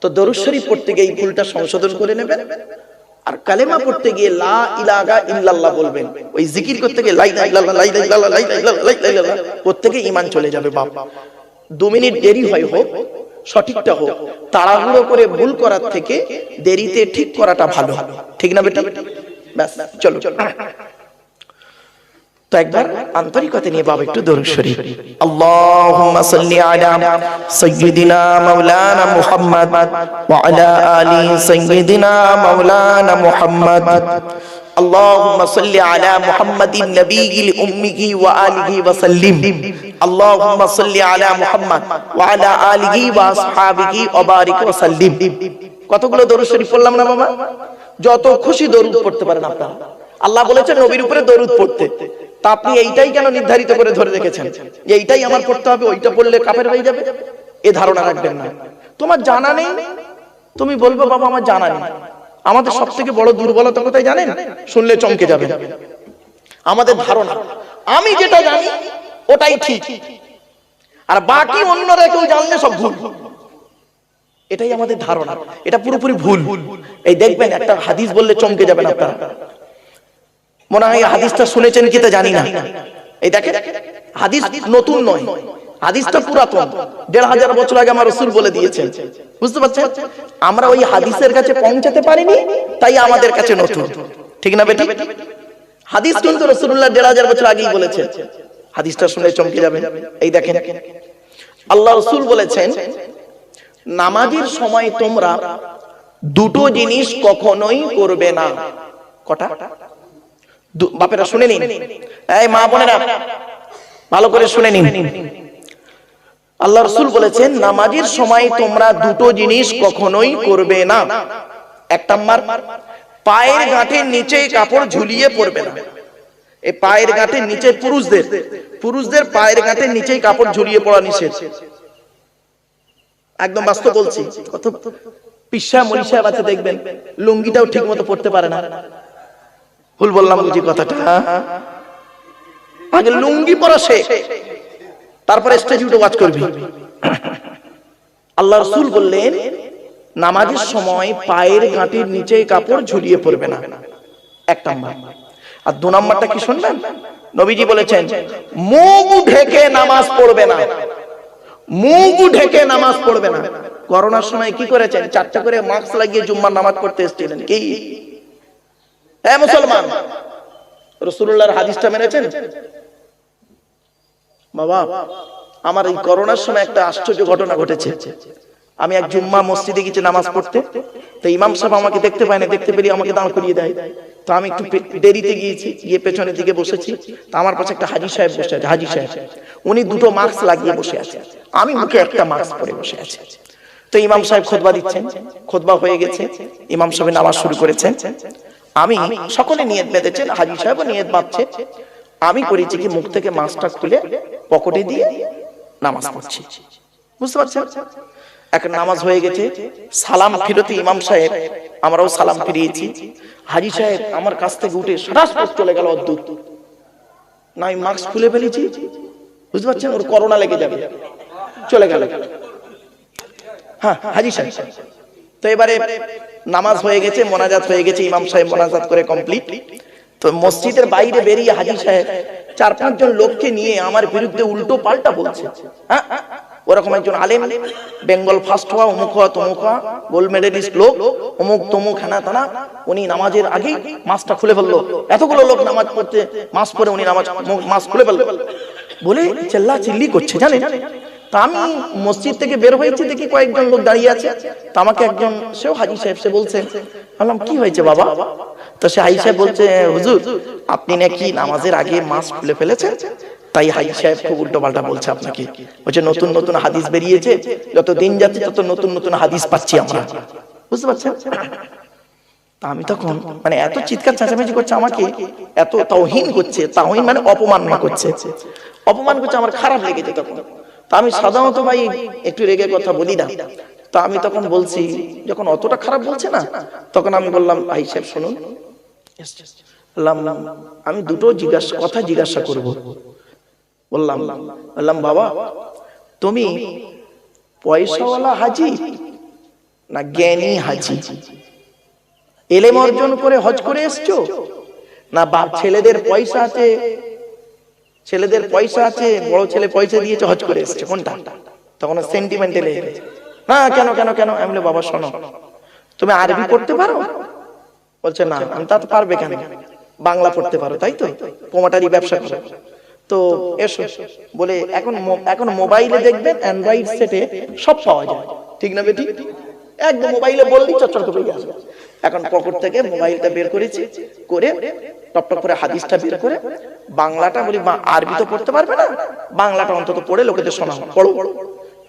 তো দরুদ শরীফ পড়তে গিয়ে এই ভুলটা সংশোধন করে নেবেন। আর কালেমা পড়তে গিয়ে লা ইলাহা ইল্লাল্লাহ বলবেন। ওই জিকির করতে গিয়ে লা ইলাহা ইল্লাল্লাহ, লা ইলাহা ইল্লাল্লাহ, লা ইলাহা ইল্লাল্লাহ, লা ইলাহা ইল্লাল্লাহ করতে গিয়ে ঈমান চলে যাবে বাপ। 2 মিনিট দেরি হয় হোক, সঠিকটা হোক। তাড়াহুড়ো করে ভুল করার থেকে দেরিতে ঠিক করাটা ভালো, ঠিক না বেটা? ব্যাস চলো। তো একবার আন্তরিকতা নিয়ে বাবা একটু দরুদ শরীফ। আল্লাহুম্মা সাল্লি আলা সাইয়্যিদিনা মাওলানা মুহাম্মদ ওয়া আলা আলি সাইয়্যিদিনা মাওলানা মুহাম্মদ। اللهم صل على محمد النبي الأمي وآله وسلم. اللهم صل على محمد وعلى آله وأصحابه وبارك وسلم. কতগুলো দরুদ শরীফ পড়লাম না বাবা? যত খুশি দরুদ পড়তে পারেন আপনারা। আল্লাহ বলেছেন নবীর উপরে দরুদ পড়তে, তা আপনি এইটাই কেন নির্ধারিত করে ধরে রেখেছেন যে এইটাই আমার পড়তে হবে, ওইটা পড়লে কাফের হয়ে যাবে? এ ধারণা রাখবেন না। তোমার জানা নেই, তুমি বলবে বাবা আমার জানা নেই। আমাদের সব থেকে বড় দুর্বলতা কোথায় জানেন? শুনলে চমকে যাবেন। আমাদের ধারণা আমি যেটা জানি ওটাই ঠিক, আর বাকি অন্যরা কেউ জানলে সব ভুল। এটাই আমাদের ধারণা, এটা পুরোপুরি ভুল। এই দেখবেন একটা হাদিস বললে চমকে যাবেন আপনারা। মনে হয় হাদিসটা শুনেছেন কি তা জানি না। এই দেখেন হাদিস নতুন নয়, হাদিসটা পুরাতন, ১৫০০ বছর আগে আমার রাসূল বলে দিয়েছেন। বুঝতে পারছেন? আমরা ওই হাদিসের কাছে পৌঁছাতে পারিনি, তাই আমাদের কাছে নতুন। ঠিক না বেটা? হাদিস কিন্তু রাসূলুল্লাহ ১৫০০ বছর আগেই বলেছেন। হাদিসটা শুনে চমকে যাবেন। এই দেখেন আল্লাহ রাসূল বলেছেন নামাজের সময় তোমরা দুটো জিনিস কখনোই করবে না। কটা? বাপেরা শুনে নিন, এই মা বোনেরা ভালো করে শুনে নিন। আল্লাহ রাসূল বলেছেন নামাজের সময় তোমরা দুটো জিনিস কখনোই করবে না। এক নাম্বার, পায়ের গাঁটের নিচে কাপড় ঝুলিয়ে পড়বে না। এই পায়ের গাঁটের নিচে পুরুষদের পায়ের গাঁটের নিচেই কাপড় ঝুলিয়ে পড়া নিষেধ। একদম বাস্তব বলছি। কত পিসা মরিসা বাচ্চা দেখবেন লুঙ্গিটাও ঠিক মতো পড়তে পারে না। ভুল বললাম বুঝি কথাটা? আগে লুঙ্গি পরা শেখ, তারপরে স্টেজে উঠে ওয়াজ করবি। আল্লাহ রাসূল বললেন নামাজের সময় পায়ের গাঁটের নিচে কাপড় ঝুলিয়ে পড়বে না। এক নাম্বার। আর দু নাম্বারটা কি শুনবেন? নবীজি বলেছেন মুখ ঢেকে নামাজ পড়বে না। মুখ ঢেকে নামাজ পড়বে না। করোনার সময় কি করেছেন? 4টা করে মাস্ক লাগিয়ে জুম্মার নামাজ পড়তে এসেছিলেন। কি এ মুসলমান, রাসূলুল্লাহর হাদিসটা মেনেছেন? বাবা আমার এই করোনার সময় একটা আশ্চর্য ঘটনা ঘটেছে। আমি এক জুম্মা মসজিদে গেছি নামাজ পড়তে, তো ইমাম সাহেব আমাকে দেখতে পায় না, দেখতে পেরিয়ে আমাকে দাঁড় করিয়ে দেয়। তো আমি একটু দেরিতে গিয়েছি, গিয়ে পেছনের দিকে বসেছি। তো আমার পাশে একটা হাজী সাহেব বসে আছে। হাজী সাহেব উনি দুটো মাস্ক লাগিয়ে বসে আছে, আমি মুখে একটা মাস্ক পরে বসে আছি। তো ইমাম সাহেব খুতবা দিচ্ছেন, খুতবা হয়ে গেছে, ইমাম সাহেব নামাজ শুরু করেছেন। আমি সকলে নিয়ত বেঁধেছেন, হাজী সাহেবও নিয়ত বাঁধছে। আমি করেছি কি মুখ থেকে মাস্কটা খুলে পকেটে দিয়ে নামাজ পড়ছি। বুঝতে পারছেন? এখন নামাজ হয়ে গেছে, সালাম ফিরতে ইমাম সাহেব, আমরাও সালাম ফিরিয়েছি। হাজী সাহেব আমার কাছ থেকে উঠে সরাস চলে গেল অদ্ভুত না, আমি মাস্ক খুলে ফেলেছি। বুঝতে পারছেন? ওর করোনা লেগে যাবে, চলে গেল। হ্যাঁ হাজী সাহেব। তো এবারে নামাজ হয়ে গেছে, মোনাজাত হয়ে গেছে, ইমাম সাহেব মোনাজাত করে কমপ্লিট। তো মসজিদের বাইরে বেরিয়ে হাজী সাহেব 4-5 জন লোককে নিয়ে আমার বিরুদ্ধে উল্টো পাল্টা বলছে। হ্যাঁ ওরকম একজন আলেম, বেঙ্গল ফার্স্ট হওয়া, অমুক হওয়া, তমুক হওয়া, গোল্ড মেডেলিস্ট লোক, অমুক তমুক হেনা তানা, উনি নামাজের আগেই মাস্কটা খুলে ফেললো। এতগুলো লোক নামাজ পড়তে মাস্ক পরে উনি মাস্ক খুলে ফেললো বলে চিল্লা চিল্লি করছে, জানেন? তা আমি মসজিদ থেকে বের হয়েছি, দেখি কয়েকজন লোক দাঁড়িয়ে আছে। তা আমাকে একজন, সেও হাজী সাহেব, সে বলছে, বললাম কি হয়েছে বাবা? তো সে হাজী সাহেব বলছে হুজুর আপনি নাকি নামাজের আগে মাস্ক খুলে ফেলেছেন, তাই হাজী সাহেব খুব উল্টো পাল্টা বলছে আপনাকে। বলছে নতুন নতুন হাদিস বেরিয়েছে, যত দিন যাচ্ছে তত নতুন নতুন হাদিস পাচ্ছি আমরা। বুঝতে পারছেন? তা আমি তখন মানে এত চিৎকার চেঁচামেচি করছে, আমাকে এত তাওহীন করছে, তাওহীন মানে অপমাননা করছে, অপমান করছে, আমার খারাপ লেগেছে তখন। তা আমি সাধারণত ভাই একটু রেগে কথা বলি না। তা আমি তখন বলছি, যখন অতটা খারাপ বলছে না, তখন আমি বললাম ভাই সাহেব শুনুন, আমি দুটো কথা জিজ্ঞাসা করব। বললাম বাবা তুমি পয়সাওয়ালা হাজি না জ্ঞানী হাজি? এলেম অর্জন করে হজ করে এসছো, না বাপ ছেলেদের পয়সা আছে, বড় ছেলে পয়সা দিয়েছে হজ করে এসছে, কোনটা? তখন সেন্টিমেন্টাল হয়ে গেছে। না কেন কেন কেন? আমি বলি বাবা শোনো, তুমি আরবি পড়তে পারো? বলছে না। আমি তা তো পারবে কেন? বাংলা পড়তে পারো, তাই তো? প্রমোটারি ব্যবসা করো, তো এসো বলে এখন মোবাইলে দেখবেন অ্যান্ড্রয়েড সেটে সব পাওয়া যায়, ঠিক না বেটি? একদম মোবাইলে বললি চটচট করে আসবে। এখন পকেট থেকে মোবাইলটা বের করেছি, করে টপটপ করে হাদিসটা বের করে বাংলাটা বলি, আরবি তো পড়তে পারবে না, বাংলাটা অন্তত পড়ে লোকেদের শোনাও, পড়ো।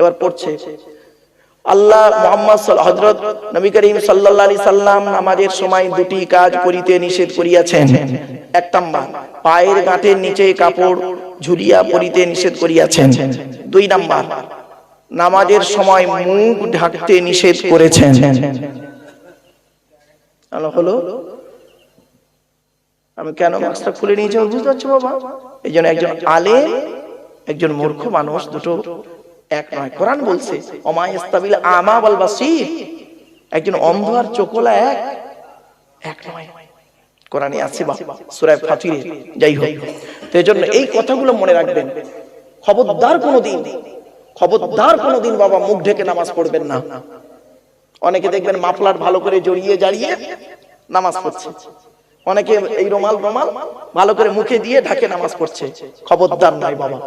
এবার পড়ছে, আল্লাহ মুহাম্মদ হযরত নবী করিম সাল্লাল্লাহু আলাইহি সাল্লাম নামাজের সময় দুটি কাজ করিতে নিষেধ করিয়াছেন। এক নাম্বার, পায়ের গাঁটের নিচে কাপড় ঝুলিয়া পরিতে নিষেধ করিয়াছেন। দুই নাম্বার, নামাজের সময় মুখ ঢাকতে নিষেধ করেছেন। হলো আমি কেন মাস্কটা খুলে নিয়েছি বুঝতে পারছো বাবা? এই জন্য একজন আলেম একজন মূর্খ মানুষ দুটো এক নয়। কোরআন বলছে ওমাইস্তাবিল আমা ওয়াল বাসীর, একজন অন্ধ আর চোখওয়ালা এক নয়, কোরআনে আছে বাবা, সূরা ফাতিরে। যাই হোক, তো এজন্য এই কথাগুলো মনে রাখবেন। খবরদার কোনোদিন বাবা মুখ ঢেকে নামাজ পড়বেন না। অনেকে দেখবেন মাফলার ভালো করে জড়িয়ে জারিয়ে নামাজ পড়ছে, অনেকে এই রুমাল ভালো করে মুখে দিয়ে ঢাকে নামাজ পড়ছে। খবরদার নয় বাবা,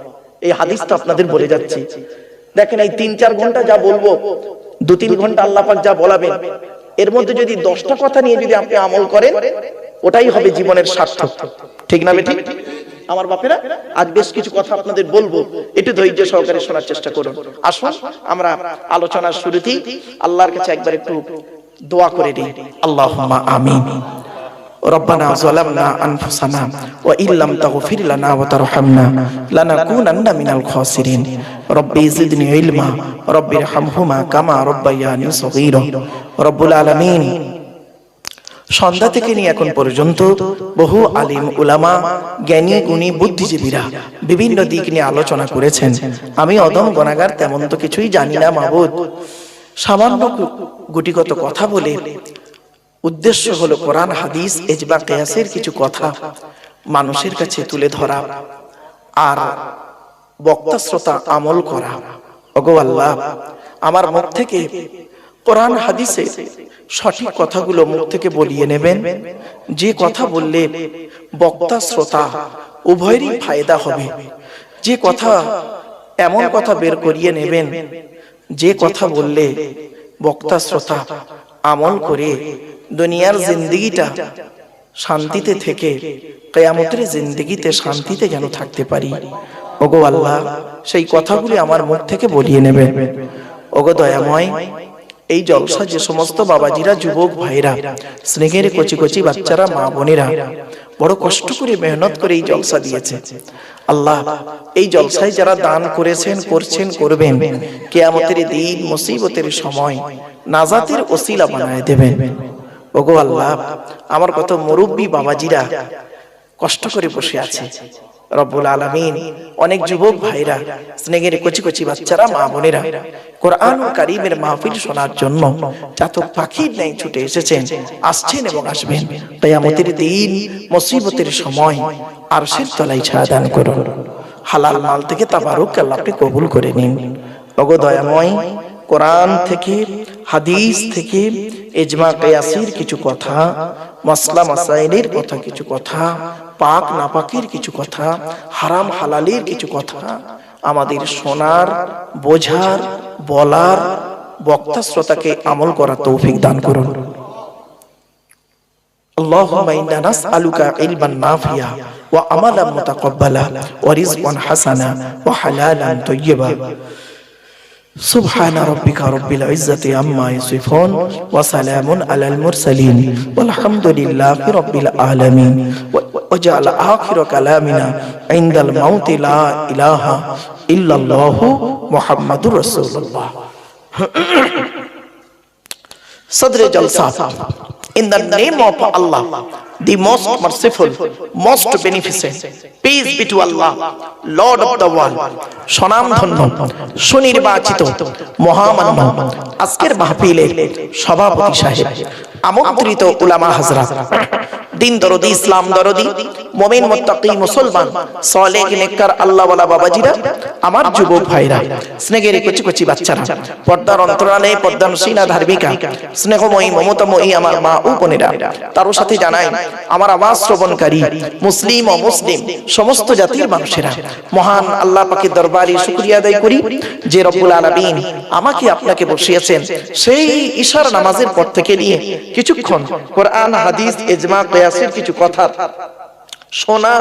এই হাদিসটা আপনাদের বলে যাচ্ছে। দেখেন এই 3-4 ঘন্টা যা বলবো, 2-3 ঘন্টা আল্লাহ পাক যা বলাবেন, এর মধ্যে যদি 10টা কথা নিয়ে যদি আপনি আমল করেন, ওটাই হবে জীবনের সার্থক, ঠিক না বেটি? আমার বাপেরা, আজ বেশ কিছু কথা আপনাদের বলবো, একটু ধৈর্য সহকারে শোনার চেষ্টা করুন। আসুন আমরা আলোচনার শুরুতেই আল্লাহর কাছে একবার একটু দোয়া করে দিই। আল্লাহুম্মা আমিন। ربنا ظلمنا أنفسنا وإن لم تغفر لنا وترحمنا لنكونن من الخاسرين ربي زدني علما ربي ارحمهما كما ربياني صغيرا رب العالمين। সন্ধ্যা থেকে নিয়ে এখন পর্যন্ত বহু আলিম উলামা, জ্ঞানী গুণী বুদ্ধিজীবীরা বিভিন্ন দিক নিয়ে আলোচনা করেছেন। আমি অদম গুনাহগার, তেমন তো কিছুই জানি না মাবুদ। সামান্য গুটিগত কথা বলে উদ্দেশ্য হলো কোরআন হাদিস ইজমা কিয়াসের কিছু কথা মানুষের কাছে তুলে ধরা আর বক্তা শ্রোতা আমল করা। ওগো আল্লাহ, আমার মুখ থেকে কোরআন হাদিসে সঠিক কথাগুলো মুখ থেকে বলিয়ে নেবেন, যে কথা বললে বক্তা শ্রোতা উভয়েরই ফায়দা হবে। যে কথা, এমন কথা বের করিয়ে নেবেন যে কথা বললে বক্তা শ্রোতা আমল করে দুনিয়ার জিন্দেগিটা শান্তিতে থেকে কিয়ামতের জিন্দেগিতে শান্তিতে যেন থাকতে পারি। ওগো আল্লাহ, সেই কথাগুলি আমার মুখ থেকে বলিয়ে নেবেন। ওগো দয়াময়, এই জলসা যে সমস্ত বাবাজিরা, যুবক ভাইরা, স্নেহের কচি কচি বাচ্চারা, মা বোনেরা বড় কষ্ট করে মেহনত করে এই জলসা দিয়েছে, আল্লাহ এই জলসায় যারা দান করেছেন, করছেন, করবেন, কিয়ামতের দিন মুসিবতের সময় নাজাতের ওসিলা বানায় দেবেন। ওগো আল্লাহ, আমার কত মুরব্বী বাবাজিরা কষ্ট করে বসে আছে, রব্বুল আলামিন অনেক যুবক ভাইরা, স্নেহের কচি কচি বাচ্চারা, মা বোনেরা কোরআন কারীমের মাহফিল শোনার জন্য চাতক পাখির ন্যায় ছুটে এসেছেন, আসছেন এবং আসবেন। কিয়ামতের দিন মুসিবতের সময় আরশের তলায় ছায়া দান করুন। হালাল মাল থেকে তাবারুক আল্লাহ আপনি কবুল করে নিন। ওগো দয়াময়, কোরআন থেকে, হাদিস থেকে, ইজমা কিয়াসের কিছু কথা, মাসলা মাসাইলের কথা কিছু কথা, পাক নাপাকের কিছু কথা, হারাম হালালের কিছু কথা আমাদের শোনার, বোঝার, বলার, বক্তা শ্রোতাকে আমল করার তৌফিক দান করুন। আল্লাহুম্মা ইন্না নাসআলুকা ইলমান নাফিয়া ওয়া আমালান মুতাকাব্বালা ওয়া রিজকান হাসানা ওয়া হালালান তাইয়্যিবা। সুবহান রাব্বিকা রাব্বিল ইজ্জাতি আম্মা ইয়াসিফুন ওয়া সালামুন আলাল মুরসালিন ওয়ালহামদুলিল্লাহি রাব্বিল আলামিন। وجعل آخر كلامنا عند الموت لا إله إلا الله محمد رسول الله. Sadr Jalsa, in the name of Allah, the most merciful, most beneficent, peace be to Allah, Lord of the world, সনাম ধন্য সুনির্বাচিত মহামান্য আজকের মাহফিলের সভাপতি সাহেব, আমন্ত্রিত উলামা হাজরাত, দিন দরদি, ইসলাম দরদি, মুমিন মুত্তাকি মুসলমান, সালেহ নেককার আল্লাহওয়ালা বাবাজিরা, আমার যুবক ভাইরা, স্নেহের কচি কচি বাচ্চারা, পর্দার অন্তরালে পর্দানসীনা ধার্মিকা, স্নেহময়ী মমতাময়ী আমার মা ও বোনেরা, তারও সাথে জানাই আমার আওয়াজ শ্রবণকারী মুসলিম ও মুসলিম সমস্ত জাতির মানুষেরা, মহান আল্লাহ পাকের দরবারে শুকরিয়া আদায় করি যে রব্বুল আলামিন আমাকে আপনাকে বসিয়েছেন সেই ইশার নামাজের পর থেকে নিয়ে কিছুক্ষণ কোরআন হাদিস ইজমা কিয়াসের কিছু কথা শোনা,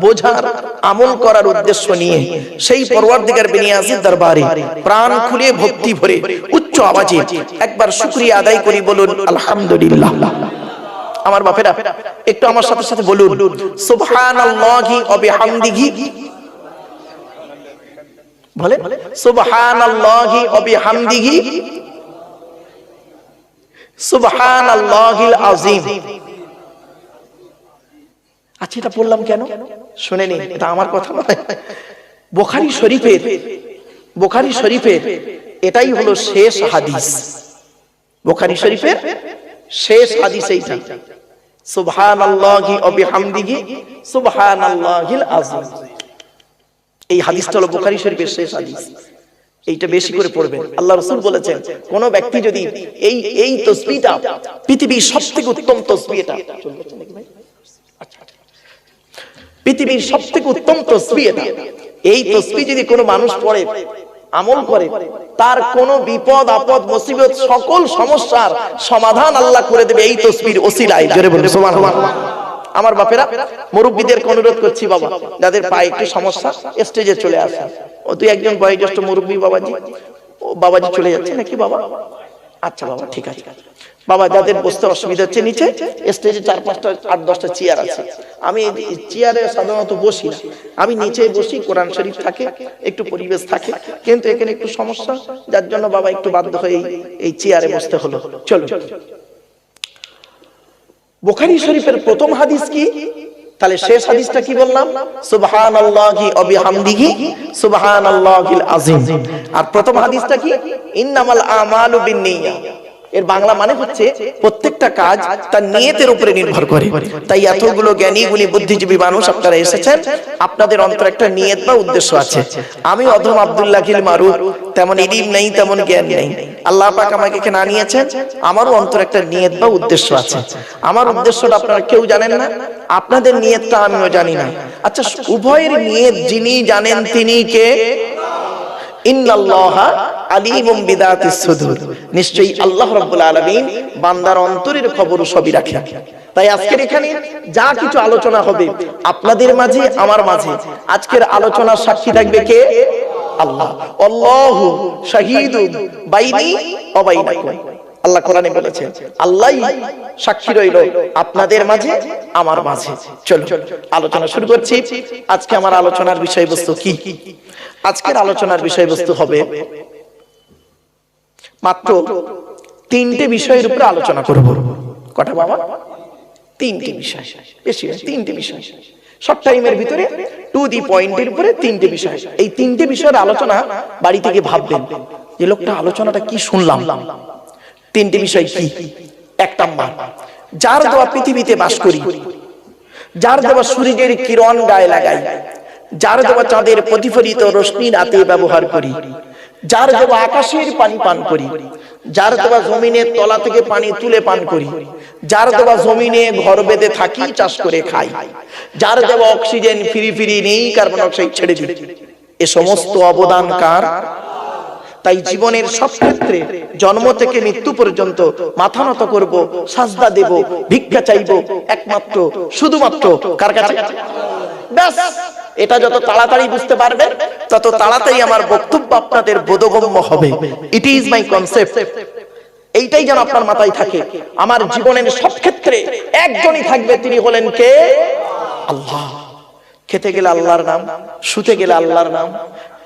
বোঝার, আমল করার উদ্দেশ্য নিয়ে সেই পরওয়ারদিগার বিনিয়াজের দরবারে প্রাণ খুলে ভক্তি ভরে উচ্চ আওয়াজে একবার শুকরিয়া আদায় করি, বলুন আলহামদুলিল্লাহ। আমার বাপেরা একটু আমার সাথে সাথে বলুন সুবহানাল্লাহি ওয়া বিহামদিহি, বলেন সুবহানাল্লাহি ওয়া বিহামদিহি সুবহানাল্লাহিল আযীম। আচ্ছা, এটা বললাম কেন শুনে নিন, এটা আমার কথা নয়, বুখারী শরীফের এটাই হলো শেষ হাদিস। বুখারী শরীফের শেষ হাদিস এইটা, সুবহানাল্লাহি ওয়া বিহামদিহি সুবহানাল্লাহিল আযীম। এই হাদিসটা হলো বুখারী শরীফের শেষ হাদিস। এইটা বেশি করে পড়বেন। আল্লাহ রাসূল বলেছেন কোন ব্যক্তি যদি এই তাসবিহটা, পৃথিবীর সবথেকে উত্তম তাসবিহ, এটা পৃথিবীর সবথেকে উত্তম তাসবিহ এটা, এই তাসবিহ যদি কোনো মানুষ পড়ে, আমল করে, তার কোন বিপদ আপদ মুসিবত সকল সমস্যার সমাধান আল্লাহ করে দেবে এই তাসবিহর ওসিলায়। জোরে বলুন সুবহানাল্লাহ। আমার বাপেরা, মুরব্বীদের অনুরোধ করছি, বাবা যাদের পায়ে একটু সমস্যা স্টেজে চলে আসে। ও তুই একজন বয়োজ্যেষ্ঠ মুরব্বী বাবাজি, ও বাবাজি চলে যাচ্ছে নাকি বাবা? আচ্ছা বাবা, ঠিক আছে বাবা। যাদের বসতে অসুবিধা হচ্ছে, নিচে স্টেজে 4-5টা 8-10টা চেয়ার আছে। আমি চেয়ারে সাধারণত বসি না, আমি নিচে বসি, কোরআন শরীফ থাকে, একটু পরিবেশ থাকে, কিন্তু এখানে একটু সমস্যা, যার জন্য বাবা একটু বাধ্য হয়ে এই চেয়ারে বসতে হলো। চলো, বুখারী শরীফের প্রথম হাদিস কি? তাহলে শেষ হাদিসটা কি বললাম? সুবহানাল্লাহি ওয়া বিহামদিহি সুবহানাল্লাহিল আযীম। আর প্রথম হাদিসটা কি? ইন্নামাল আমালু বিন্নিয়াত। এর বাংলা মানে হচ্ছে প্রত্যেকটা কাজ তার নিয়তের উপরে নির্ভর করে। তাই এতগুলো জ্ঞানী গুণী বুদ্ধিজীবী মানুষ আপনারা এসেছেন, আপনাদের অন্তরে একটা নিয়ত বা উদ্দেশ্য আছে। আমি অধম আব্দুল্লাহিল মারুফ, তেমন ইলম নেই, তেমন জ্ঞান নেই, আল্লাহ পাক আমাকে এখানে আনিয়েছেন, আমারও অন্তরে একটা নিয়ত বা উদ্দেশ্য আছে। আমার উদ্দেশ্যটা আপনারা কেউ জানেন না, আপনাদের নিয়তটা আমিও জানি না। আচ্ছা, উভয়ের নিয়ত যিনি জানেন তিনি কে? ইন্নাল্লাহা আলিমুম বিদাতিস সুদূর। নিশ্চয়ই আল্লাহ রাব্বুল আলামিন বান্দার অন্তরের খবর সবই রাখেন। তাই আজকের এখানে যা কিছু আলোচনা হবে আপনাদের মাঝে, আমার মাঝে, আজকের আলোচনার সাক্ষী থাকবে কে? আল্লাহ। আল্লাহু শাহীদুন বাইনি ওয়া বাইনাকুম। আল্লাহ কোরআনে বলেছেন, আল্লাহই সাক্ষী রইল আপনাদের মাঝে, আমার মাঝে। চলো আলোচনা শুরু করছি। আজকে আমার আলোচনার বিষয়বস্তু কি? আজকের আলোচনার বিষয়বস্তু হবে মাত্র 3টে বিষয়ের উপরে আলোচনা করব। কটা বাবা? 3টে বিষয়, বেশি না, 3টে বিষয়। শর্ট টাইমের ভিতরে টু দি পয়েন্টের উপরে 3টে বিষয়। এই 3টে বিষয়ের আলোচনা বাড়ি থেকে ভাববেন যে লোকটা আলোচনাটা কি শুনলাম। 3টে বিষয় কি? 1 নাম্বার, যার দেওয়া পৃথিবীতে বাস করি, যার দেওয়া সূর্যের কিরণ গায়ে লাগাই, যার দেওয়া চাঁদের প্রতিফলিত রশ্মি রাতে ব্যবহার করি, যার দেওয়া আকাশের পানি পান করি, যার দেওয়া জমিনের তলা থেকে পানি তুলে পান করি, যার দেওয়া জমিনে ঘর বেঁধে থাকি, চাষ করে খাই, যার দেওয়া অক্সিজেন ফিরি ফিরি নেই, কার্বন ডাইঅক্সাইড ছেড়ে দিই, এ সমস্ত অবদান কার? তাই জীবনের সব ক্ষেত্রে জন্ম থেকে মৃত্যু পর্যন্ত মাথা নত করব, সাজদা দেব, ভিক্ষা চাইব একমাত্র শুধুমাত্র কার কাছে? ব্যাস, এটা যত তাড়াতাড়ি বুঝতে পারবেন তত তাড়াতাড়ি আমার বক্তব্য আপনাদের বোধগম্য হবে। It is my concept. এইটাই যেন আপনার মাথায় থাকে। আমার জীবনের সব ক্ষেত্রে একজনই থাকবে, তিনি হলেন কে? আল্লাহ। খেতে গেলে আল্লাহর নাম, শুতে গেলে আল্লাহর নাম,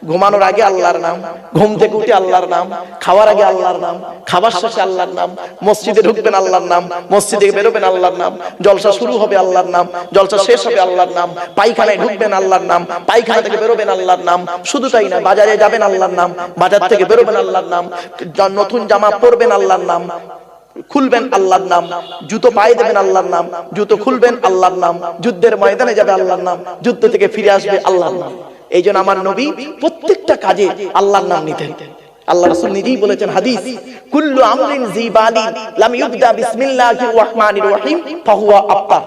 ঘুমানোর আগে আল্লাহর নাম, ঘুম থেকে উঠে আল্লাহর নাম, খাওয়ার আগে আল্লাহর নাম, খাবার শেষে আল্লাহর নাম, মসজিদে ঢুকবেন আল্লাহর নাম, মসজিদে বেরোবেন আল্লাহর নাম, জলসা শুরু হবে আল্লাহর নাম, জলসা শেষ হবে আল্লাহর নাম, পায়খানায় ঢুকবেন আল্লাহর নাম, পায়খানা থেকে বেরোবেন আল্লাহর নাম। শুধু তাই না, বাজারে যাবেন আল্লাহর নাম, বাজার থেকে বেরোবেন আল্লাহর নাম, নতুন জামা পরবেন আল্লাহর নাম, খুলবেন আল্লাহর নাম, জুতো পায়ে দেবেন আল্লাহর নাম, জুতো খুলবেন আল্লাহর নাম, যুদ্ধের ময়দানে যাবে আল্লাহর নাম, যুদ্ধ থেকে ফিরে আসবে আল্লাহর নাম। এই জন্য আমার নবী প্রত্যেকটা কাজে আল্লাহর নাম নিতেন। আল্লাহ রাসূল নিজেই বলেছেন হাদিস, কুল্লু আমরিন যিবালিন লাম ইউবদা বিসমিল্লাহির রহমানির রহিম ফাহুয়া আবতার।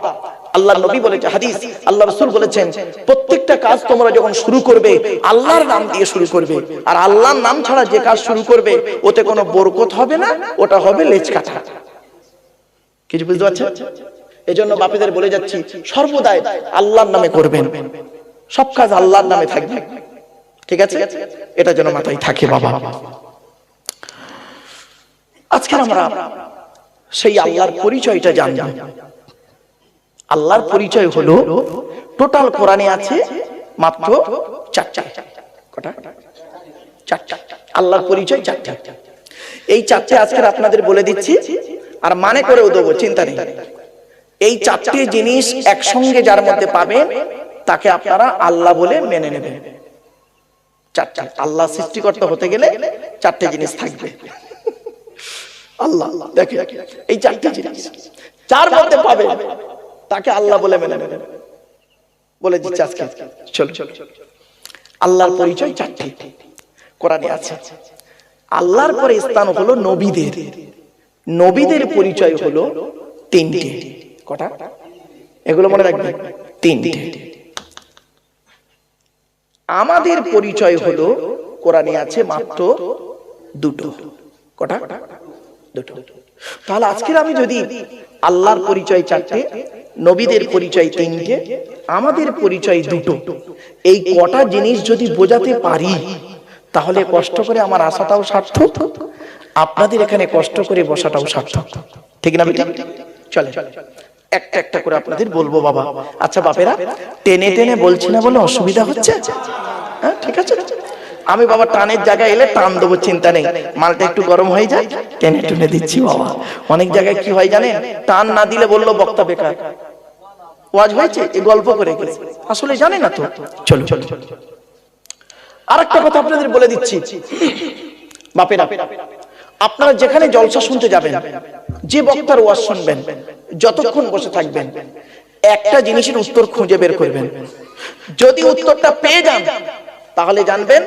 আল্লাহর নবী বলেছেন হাদিস, আল্লাহ রাসূল বলেছেন প্রত্যেকটা কাজ তোমরা যখন শুরু করবে আল্লাহর নাম দিয়ে শুরু করবে, আর আল্লাহর নাম ছাড়া যে কাজ শুরু করবে ওতে কোনো বরকত হবে না, ওটা হবে লেজ কাটা। কিছু বুঝতে পারছেন? এজন্য বাপেদের বলে যাচ্ছি সর্বদাই আল্লাহর নামে করবেন, সব কাজ আল্লাহর নামে থাকবে, ঠিক আছে? এটা যেন মাথায় থাকে বাবা। আজকে আমরা সেই আল্লাহর পরিচয়টা জানলাম। আল্লাহর পরিচয় হলো টোটাল কোরআনে আছে মাত্র চারটা। কটা? চারটা। আল্লাহর পরিচয় চারটা। এই চারটে আজকে আপনাদের বলে দিচ্ছি, আর মানে করেও দেবো, চিন্তা নেই। এই চারটে জিনিস একসঙ্গে যার মধ্যে পাবেন তাকে আপনারা আল্লাহ বলে মেনে নেবেন। চারটা। আল্লাহ সৃষ্টিকর্তা হতে গেলে চারটে জিনিস থাকবে। আল্লাহ দেখে এই চারটে জিনিস যার মধ্যে পাবে তাকে আল্লাহ বলে মেনে নেবেন। বলে দিচ্ছি আজকে, চলো আল্লাহর পরিচয় চারটি কোরআনে আছে। আল্লাহর পরে স্থান হলো নবীদের। নবীদের পরিচয় হলো তিনটে। কটা? এগুলো মনে রাখবেন, তিনটে। আমাদের পরিচয় হলো কোরআনে আছে মাত্র দুটো। কটা? দুটো। তাহলে আজকের আমি যদি আল্লাহর পরিচয় চারটে, নবীদের পরিচয় তিনটে, আমাদের পরিচয় দুটো, এই কটা জিনিস যদি বোঝাতে পারি তাহলে কষ্ট করে আমার আশাটাও সার্থক, আপনাদের এখানে কষ্ট করে বসাটাও সার্থক, ঠিক না বেটা? চলে একটা একটা করে আপনাদের বলবো বাবা। আচ্ছা বাপেরা, টেনে টেনে বলছি না বলে অসুবিধা হচ্ছে? হ্যাঁ, ঠিক আছে। আমি বাবা টানের জায়গায় এলে টান দেবো, চিন্তা নেই। মালটা একটু গরম হয়ে যায়, টেনে টেনে দিচ্ছি বাবা। অনেক জায়গায় কি হয় জানেন, টান না দিলে বললো বক্তা বেকার, ওয়াজ হয়েছে, এই গল্প করে গেছে, আসলে জানে না তো। চলো চলো। আরেকটা কথা আপনাদের বলে দিচ্ছি বাপেরা, আপনারা যেখানে জলসা শুনতে যাবেন, যে বক্তার ওয়াজ শুনবেন, যতক্ষণ বসে থাকবেন, একটা জিনিসের উত্তর খুঁজে বের করবেন। যদি উত্তরটা পেয়ে যান তাহলে জানবেন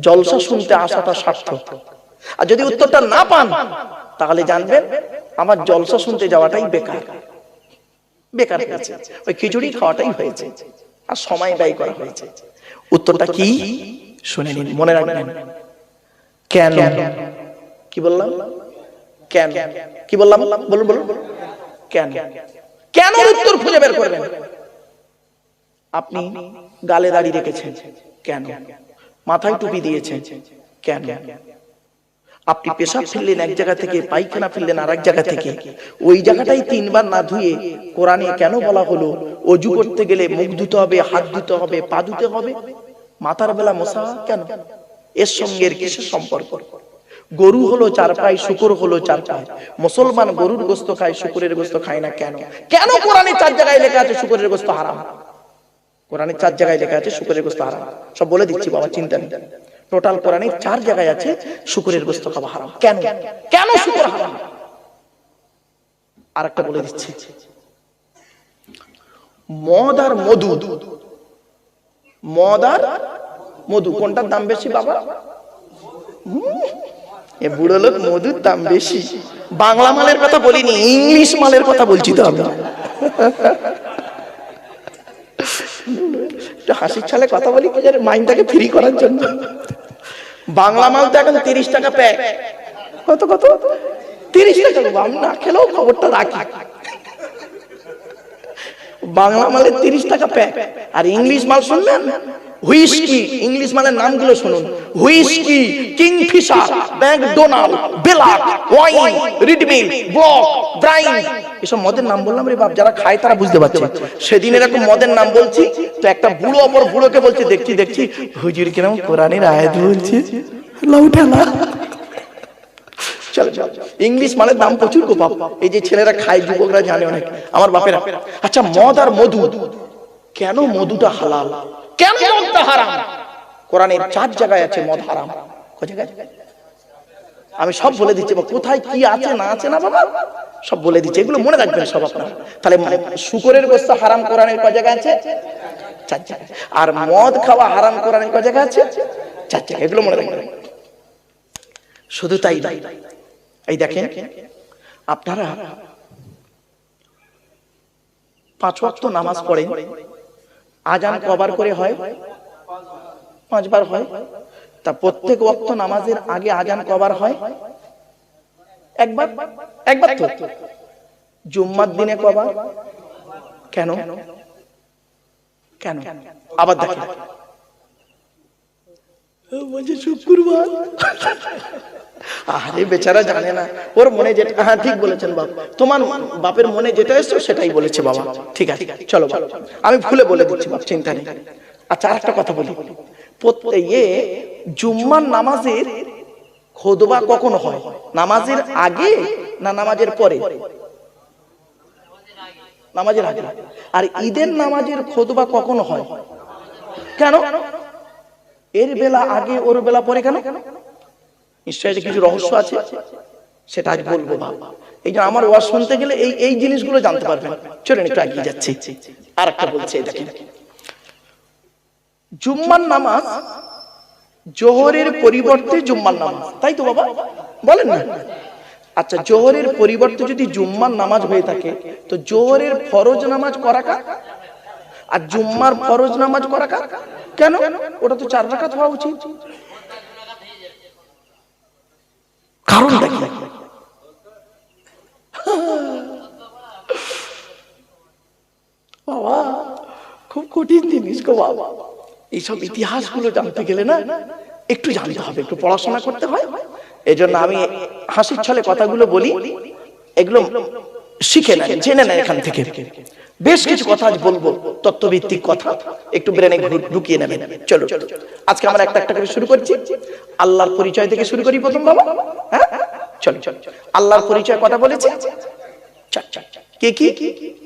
জলসা শুনতে আসাটা সার্থক। আর যদি উত্তরটা না পান তাহলে জানবেন আমার জলসা শুনতে যাওয়াটাই বেকার। বেকার হয়েছে, ওই খিচুড়ি খাওয়াটাই হয়েছে, আর সময় ব্যয় করা হয়েছে। উত্তরটা কি শুনে নিন, মনে রাখবেন। কেন? কি বললাম? কেন? কি বললাম? বলুন বলুন। কেন? কেন উত্তর খুঁজে বের করবেন। আপনি গালে দাড়ি রেখেছেন, কেন? মাথায় টুপি দিয়েছেন, কেন? আপনি পেশাব ফেললেন এক জায়গা থেকে, পায়খানা ফেললেন আর এক জায়গা থেকে, ওই জায়গাটাই তিনবার না ধুয়ে কোরআনে কেন বলা হলো ওযু করতে গেলে মুখ ধুতে হবে, হাত ধুতে হবে, পা ধুতে হবে? মাথার বেলা মশা কেন? এর সঙ্গে এর কিসের সম্পর্ক? গরু হলো চার পায়ে, শুকর হলো চার পায়ে। মুসলমান গরুর গোশত খায়, শুকরের গোশত খায় না, কেন? কেন কোরআনে চার জায়গায় লেখা আছে শুকরের গোশত হারাম? কোরআনে চার জায়গায় লেখা আছে শুকরের গোশত হারাম। সব বলে দিচ্ছি বাবা, চিন্তা নেই। টোটাল কোরআনে 4 জায়গায় আছে শুকরের গোশত খাওয়া হারাম। কেন? কেন শুকর হারাম? আরেকটা বলে দিচ্ছি, মদ আর মধু, মদ আর মধু কোনটার দাম বেশি বাবা? এ বুড়ো লোক, মধুর দাম বেশি। বাংলা মালের কথা বলিনি, ইংলিশ মালের কথা বলছি তো আমি। হাসির ছলে কথা বলি মাইন্ডটাকে ফ্রি করার জন্য। বাংলা মাল তো এখন 30 টাকা প্যাক। কত কত? 30 টাকা। আমি না খেলেও খবরটা রাখি, বাংলা মালের 30 টাকা প্যাক। আর ইংলিশ মাল শুনলেন, হুইস্কি, ইংলিশ মালের নামগুলো শুনুন: হুইস্কি, কিংফিশার, ম্যাকডোনাল্ড, বেলাক, ওয়াইন, রিডমিল, ব্লক, ব্রাইন, এসব মদের নাম বললাম রে বাপ। যারা খায় তারা বুঝতে পারছে। সেদিন এরকম মদের নাম বলছি তো একটা বুড়ো অপর বুড়োকে বলছে, দেখছি দেখছি হুজুর কিরকম কোরআনের আয়াত বলছে, লাউটা না। চলো চলো, ইংলিশ মালের দাম প্রচুর গো বাপ। এই যে ছেলেরা খায়, যুবকরা জানে অনেক, আমার বাপেরা। আচ্ছা, মদ আর মধু, কেন মধুটা হালাল, কেন মদটা হারাম? কোরআনের 4 জায়গায় আছে মদ হারাম। কয় জায়গায়? আমি সব বলে দিচ্ছি, কোথায় কি আছে না আছে না বাবা সব বলে দিচ্ছি, এগুলো মনে রাখবেন সব আপনারা। তাহলে শুকরের গোশত হারাম কোরআনের কয় জায়গা আছে? 4 জায়গায়। আর মদ খাওয়া হারাম কোরআনের কয় জায়গা আছে? 4 জায়গায়। এগুলো মনে রাখবেন। শুধু তাই না, এই দেখেন আপনারা 5 ওয়াক্ত নামাজ পড়েন, আজান কবার করে হয়? 5 বার হয়। তা প্রত্যেক ওয়াক্ত নামাজের আগে আজান কবার হয়? একবার। একবার তো। জুম্মার দিনে কবার? কেন? কেন? আবার দেখেন, বলছে শুক্রবার। আরে বেচারা জানে না, ওর মনে যেটা, হ্যাঁ ঠিক বলেছেন বাপ, তোমার বাপের মনে যেটা এসছে সেটাই বলেছে বাবা, ঠিক আছে চলো আমি ভুলে বলে দিচ্ছি বাপ, চিন্তা নেই। আচ্ছা আরেকটা কথা বলি, জুম্মার নামাজের খুতবা কখন হয়? নামাজের আগে না নামাজের পরে? নামাজের আগে। আর ঈদের নামাজের খুতবা কখন হয়? কেন? এর বেলা আগে ওর বেলা পরে কেন? নিশ্চয়ই কিছু রহস্য আছে, সেটা আজ বলবো বাবা। এই যে আমার ওয়াজ শুনতে গেলে এই জিনিসগুলো জানতে পারবেন। চলেন একটু এগিয়ে যাচ্ছি। আর একটা বলছি, দেখেন জুম্মার নামাজ জোহরের পরিবর্তে জুম্মার নামাজ, তাই তো বাবা বলেন না? আচ্ছা জোহরের পরিবর্তে যদি জুম্মার নামাজ হয়ে থাকে, তো জোহরের ফরজ নামাজ করা কার আর জুম্মার ফরজ নামাজ করা কার? কেন? ওটা তো 4 রাকাত হওয়া উচিত। কারণটা কি? বাবা খুব কঠিন জিনিস গো বাবা, এইসব ইতিহাসগুলো জানতে গেলে না একটু জানতে হবে, একটু পড়াশোনা করতে হয়। এই জন্য আমি হাসির ছলে কথাগুলো বলি, এগুলো শিখে নেন, জেনে নেন এখান থেকে। বেশ কিছু কথা আজ বলবো, তত্ত্বভিত্তিক কথা, একটু ব্রেনে ঢুকিয়ে নেবেন। চলো আজকে আমরা একটা একটা করে শুরু করছি। আল্লাহর পরিচয় থেকে শুরু করি প্রথম বাবা। হ্যাঁ চলো আল্লাহর পরিচয় কথা বলেছি, কে কি?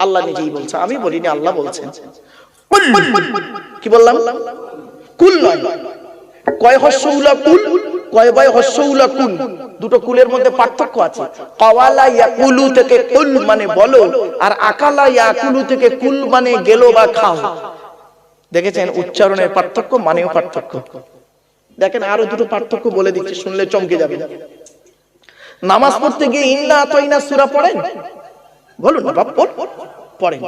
আল্লাহ নিজেই বলছে, আমি বলিনি, আল্লাহ বলছেন। কি বললাম? কুল নয়। কয় হস্যউলা কুল, কয় বয় হস্যউলা কুল, দুটো কুলের মধ্যে পার্থক্য আছে। কাওয়ালা ইয়াকুলু থেকে কুল মানে বলো, আর আকালা ইয়াকুলু থেকে কুল মানে গেল বা খাও। দেখেছেন উচ্চারণের পার্থক্য, মানেও পার্থক্য। দেখেন আরো দুটো পার্থক্য বলে দিচ্ছি, শুনলে চমকে যাবে। নামাজ পড়তে গিয়ে ইন্না আতাইনা সূরা পড়েন? বলুন না বাপ, পড়েন।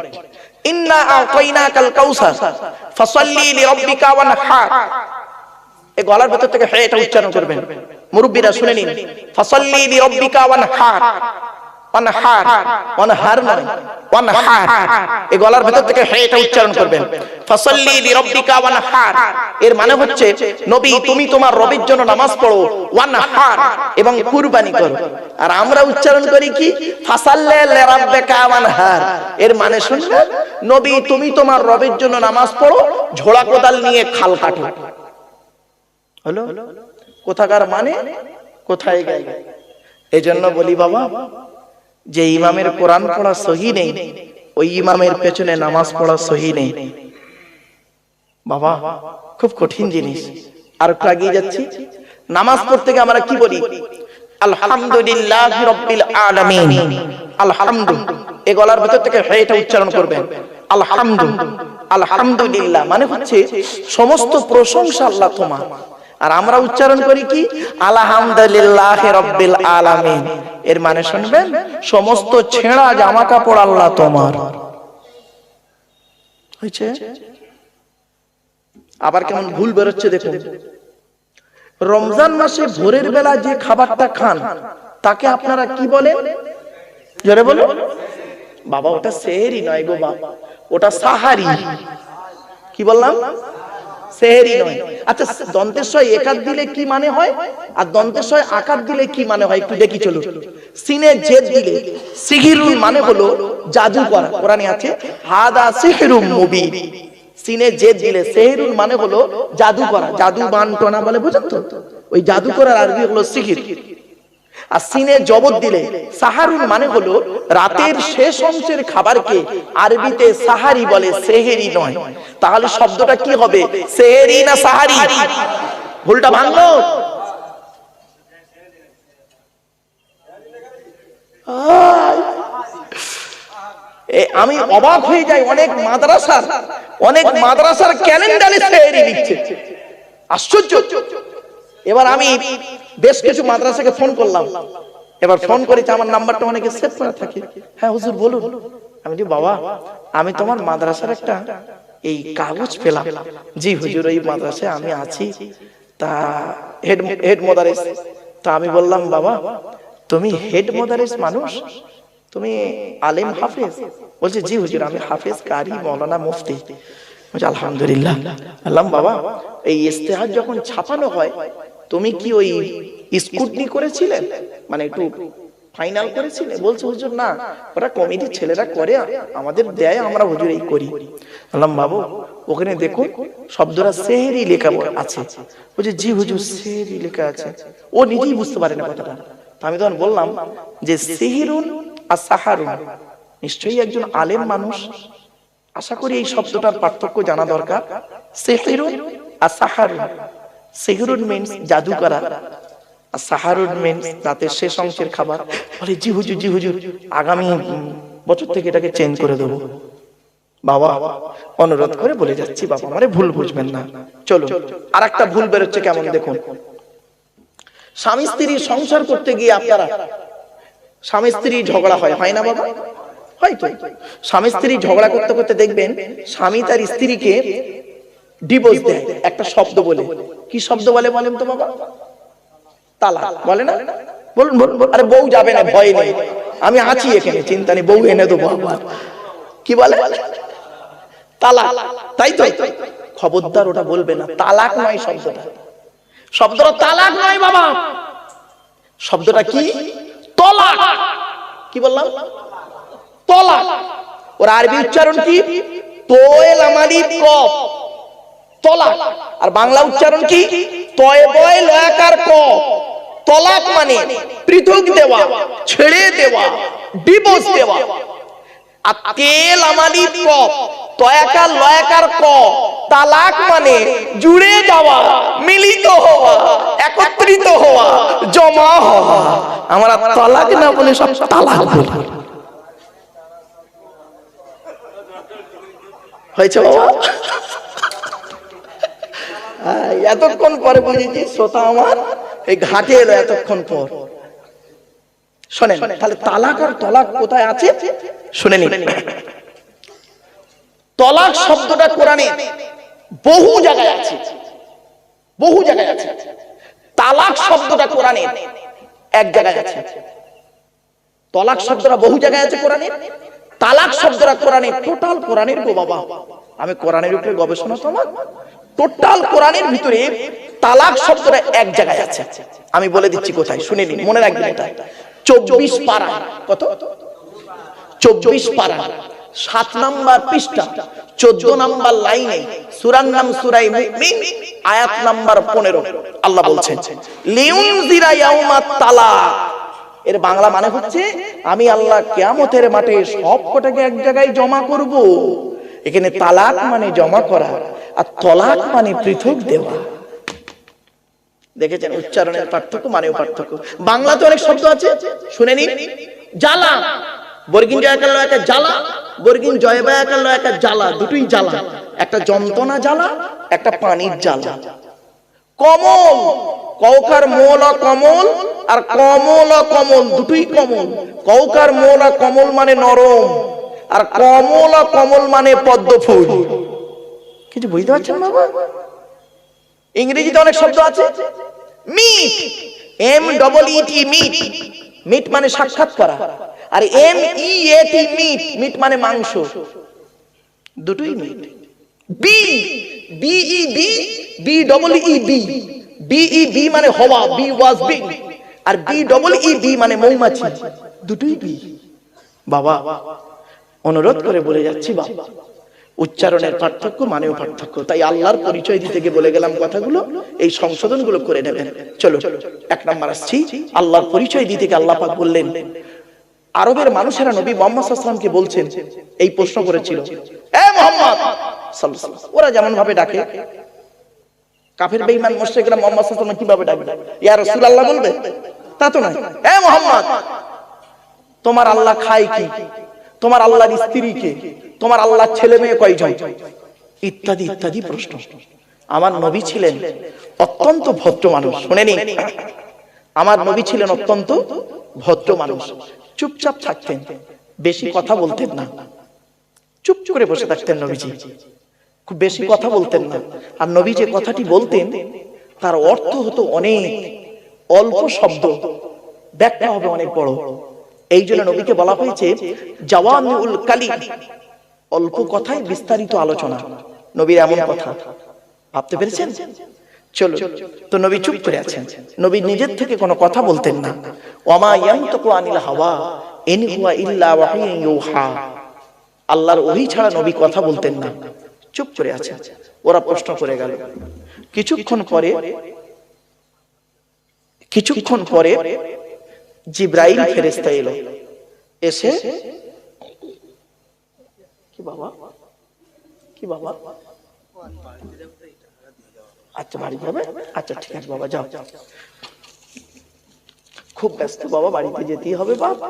ইন্না আতাইনাকাল কাউসার ফাসাল্লি লিরাব্বিকা ওয়ানহার। এই গলার ভেতর থেকে হে এটা উচ্চারণ করবেন, মুরব্বিরা শুনে নিন। ফাসাল্লি লিরাব্বিকা ওয়ানহার, ওয়ানহার, ওয়ানহার নয়, ওয়ানহার। এই গলার ভেতর থেকে হে এটা উচ্চারণ করবেন, ফাসাল্লি লিরাব্বিকা ওয়ানহার। এর মানে হচ্ছে নবী তুমি তোমার রবের জন্য নামাজ পড়ো, ওয়ানহার এবং কুরবানি করো। আর আমরা উচ্চারণ করি কি? ফাসাল্লি লিরাব্বিকা ওয়ানহার। এর মানে শুনবেন, নবী তুমি তোমার রবের জন্য নামাজ পড়ো, ঝোড়া কোদাল নিয়ে খাল কাটো। হলো কোথাকার মানে, কোথায় গেল? এই জন্য বলি বাবা, যে ইমামের কোরআন পড়া সহি নেই, ওই ইমামের পেছনে নামাজ পড়া সহি নেই বাবা, খুব কঠিন জিনিস। আর একটু এগিয়ে যাচ্ছি, নামাজ পড়তে গিয়ে আমরা কি বলি? আলহামদুলিল্লাহি রাব্বিল আলামিন। আলহামদু, এই গলার ভিতর থেকে হে এটা উচ্চারণ করবেন, আলহামদু। আলহামদুলিল্লাহ মানে হচ্ছে সমস্ত প্রশংসা আল্লাহ তোমার। আর আমরা উচ্চারণ করি কি? আলহামদুলিল্লাহি রাব্বিল আলামিন। এর মানে শুনবেন, সমস্ত ছেঁড়া জামা কাপড় আল্লাহ তোমার। হয়েছে? আবার কেমন ভুল বেরোচ্ছে দেখুন। রমজান মাসে ভোরের বেলা যে খাবারটা খান তাকে আপনারা কি বলেন? জোরে বলো বাবা। ওটা সেহরি নয় গো বাবা, ওটা সাহারি। কি বললাম? সেহরি নয়। আচ্ছা দন্তেশ্বয় একাত দিলে কি মানে হয়, আর দন্তেশ্বয় আকাত দিলে কি মানে হয় একটু দেখি চলো। সিনে জেদ দিলে সিহিরুন মানে হলো জাদু করা, কোরআনে আছে হাদা সিহরুম মুবিন। সিনে জেদ দিলে সেহরুন মানে হলো জাদু করা, জাদু বানটনা বলে, বুঝেন তো? ওই জাদু করার আরবি হলো সিহির। আর সিনে জবর দিলে সাহারুন মানে হলো রাতের শেষ অংশের খাবারকে আরবিতে সাহারি বলে, সেহেরি নয়। তাহলে শব্দটা কি হবে? সেহেরি না সাহারি? ভুলটা ভাঙলো? আমি অবাক হয়ে যাই, অনেক মাদ্রাসার ক্যালেন্ডারে সেহরি লিখছে, আশ্চর্য। এবার আমি বেশ কিছু মাদ্রাসাকে ফোন করলাম, এবার ফোন করেছি, আমার নাম্বারটা অনেকে সেভ করা থাকে। হ্যাঁ হুজুর বলুন। আমি বলি বাবা, আমি তোমার মাদ্রাসার একটা এই কাগজ পেলাম। জি হুজুর, এই মাদ্রাসায় আমি আছি, তা হেড মোদারেস। তা আমি বললাম বাবা, তুমি হেড মোদারেস মানুষ, তুমি আলেম হাফেজ? বলছে জি হুজুর, আমি হাফেজ, কারি, মৌলানা, মুফতি। বলছে আলহামদুলিল্লাহ। বললাম বাবা, এই ইস্তেহার যখন ছাপানো হয়, তুমি কি ওই স্কুটনি করেছিলে, মানে একটু ফাইনাল করেছিলে? বলছে হুজুর না, ওরা কমিটির ছেলেরা করে, আমাদের দেয়, আমরা হুজুর এই করি। বললাম বাবু, ওখানে দেখো শব্দটা সেহরি লেখা আছে। বলছে জি হুজুর, সেহরি লেখা আছে। ও নিজেই বুঝতে পারে না কথাটা। আমি তখন বললাম যে সিহরুন আর সাহারুন, নিশ্চয়ই একজন আলেম মানুষ, আশা করি এই শব্দটার পার্থক্য জানা দরকার। সিহরুন আর সাহারুন, সিহরুন মিন্স জাদু করা, আর সাহারুন মিন্স রাতের শেষ অংশের খাবার। বলে জি হুজুর, জি হুজুর, আগামী বছর থেকে এটাকে চেঞ্জ করে দেবো। বাবা অনুরোধ করে বলে যাচ্ছি, বাবা আমারে ভুল বুঝবেন না। চলো, আর একটা ভুল বেরোচ্ছে কেমন দেখুন। স্বামী স্ত্রী সংসার করতে গিয়ে আপনারা, স্বামী স্ত্রী ঝগড়া হয় না বাবা? হয়তো স্বামী স্ত্রী ঝগড়া করতে করতে দেখবেন স্বামী তার স্ত্রীকে ডিভোর্স দেয় একটা শব্দ বলে। কি শব্দ বলে বলেন তো বাবা? তালাক বলে না? বলুন বলুন। আরে বউ যাবে না, ভয় নেই, আমি আছি এখানে, চিন্তা নেই, বউ এনে দেবো। আবার কি বলে? তালাক। তাই তো, খবরদার ওটা বলবে না, তালাক নয় শব্দটা, শব্দটা তালাক নয় বাবা, শব্দটা কি? তলাক। কি বললাম? তলাক। ওর আরবি উচ্চারণ কি? তোয়েল আমালি কফ, তলাক। আর বাংলা উচ্চারণ কি? তয় বয় লয়াকার ক। তলাক মানে পৃথক দেওয়া, ছেড়ে দেওয়া, ডিভোর্স দেওয়া। আর তেল আমালি কফ, তয়াকার লয়াকার ক, তালাক মানে জুড়ে যাওয়া, মিলিত হওয়া, একত্রিত হওয়া, জমা হওয়া। আমরা তালাক না বলে সব তালাক বলি। হয়েছে বাবা? এতক্ষণ পরে বুঝেছি শ্রোতা আমার এই ঘাটে এলো এতক্ষণ পর। শোনেন তাহলে তালাক আর তলাক কোথায় আছে শুনে নিন। তলাক শব্দটা কোরআনে বহু জায়গায় আছে, বহু জায়গায় আছে। তালাক শব্দটা কোরআনে এক জায়গায় আছে। তলাক শব্দটা বহু জায়গায় আছে কোরআনে, তালাক শব্দটা কোরআনে, টোটাল কোরআনের গো বাবা, আমি কোরআনের উপরে গবেষণা তো আমার, টোটাল কোরআনের ভিতরে তালাক শব্দটা এক জায়গায় আছে। আমি বলে দিচ্ছি কোথায়, শুনে নিন, মনে রাখবেন এটা। 24 পারা, কত? 24 পারা, 7 নাম্বার পৃষ্ঠা, 14 নাম্বার লাইনে, সূরার নাম সূরা মুমিন, আয়াত নাম্বার 15। আল্লাহ বলছেন লিউনজিরা ইয়াউমাত তালাক। এর বাংলা মানে হচ্ছে আমি আল্লাহ কিয়ামতের মাঠে সব কটাকে এক জায়গায় জমা করব। এখানে তালাক মানে জমা করা, আর তলাক মানে পৃথক দেওয়া। দেখেছেন উচ্চারণের পার্থক্য, মানেও পার্থক্য। বাংলাতে অনেক শব্দ আছে, শুনে নিন। জ্বালা, বর্গিন জয়াকার ল একটা জ্বালা, বর্গিন জয়বায়াকার ল একটা জ্বালা, দুটোই জ্বালা। একটা যন্ত্রণা জ্বালা, একটা পানির জ্বালা। কমল, কৌকার মোল কমল, আর কমল কমল, দুটোই কমল। কৌকার মোল কমল মানে নরম, আর কমল কমল মানে পদ্ম ফুল। কিছু বুঝতে পারছেন বাবা? ইংরেজিতে অনেক শব্দ আছে। মিট, MEET, মিট, মিট মানে সাক্ষাৎ করা। আর MEAT মিট, মিট মানে মাংস, দুটোই meat. Be, BEB, BEEB, BEB মানে হওয়া, বি ওয়াজ বিং। আর BEEB মানে মৌমাছি, দুটোই বি। বাবা অনুরোধ করে বলে যাচ্ছি বাবা, উচ্চারণের পার্থক্য, মানেও পার্থক্য। তাই আল্লাহর পরিচয় দিতে গিয়ে বলে গেলাম কথাগুলো, এই সংশোধনগুলো করে নেবেন। চলো 1 নাম্বার আসছি। আল্লাহর পরিচয় দিতে গিয়ে আল্লাহ পাক বললেন, আরবের মানুষেরা নবী মুহাম্মদ সাল্লাল্লাহু আলাইহি ওয়াসাল্লামকে বলছেন, এই প্রশ্ন করেছিল, এ মুহাম্মদ সাল্লাল্লাহু আলাইহি ওয়াসাল্লাম। ওরা যেমন ভাবে ডাকে, কাফির বেঈমান মুশরিকরা মুহাম্মদ সাল্লাল্লাহু আলাইহি ওয়াসাল্লাম কিভাবে ডাকবে? ইয়া রাসূলুল্লাহ বলবে? তা তো নয়, এ মুহাম্মদ। তোমার আল্লাহ খায় কি, তোমার আল্লাহর স্ত্রী কে, তোমার আল্লাহর ছেলে মেয়ে কয়জন, ইত্যাদি ইত্যাদি প্রশ্ন। আমার নবী ছিলেন অত্যন্ত ভদ্র মানুষ। শুনেনি, আমার নবী ছিলেন অত্যন্ত ভদ্র মানুষ। চুপচাপ থাকতেন, বেশি কথা বলতেন না, চুপ করে বসে থাকতেন নবীজি, খুব বেশি কথা বলতেন না। আর নবী যে কথাটি বলতেন তার অর্থ হতো অনেক, অল্প শব্দ ব্যাখ্যা হবে অনেক বড়। এই জন্য নবীকে বলা হয়েছে জাওয়ামিউল কালিম, অল্প কথায় বিস্তারিত আলোচনা। নবীর এমন কথা, ভাবতে পেরেছেন? চলো, তো নবী চুপ করে আছেন। নবী নিজের থেকে কোনো কথা বলতেন না। ওয়ামা ইয়ানতাকু আনিল হাওয়া ইন হুয়া ইল্লা ওয়াহিয়ুন ইউহা, আল্লাহর ওহী ছাড়া নবী কথা বলতেন না, চুপ করে আছেন। ওরা প্রশ্ন করে গেল। কিছুক্ষণ পরে জিবরাইল ফেরেশতা এলো, এসে কি বাবা আচ্ছা বাড়ি যাবে, আচ্ছা ঠিক আছে বাবা যাও, খুব ব্যস্ত বাবা, বাড়িতে যেতেই হবে বাবা,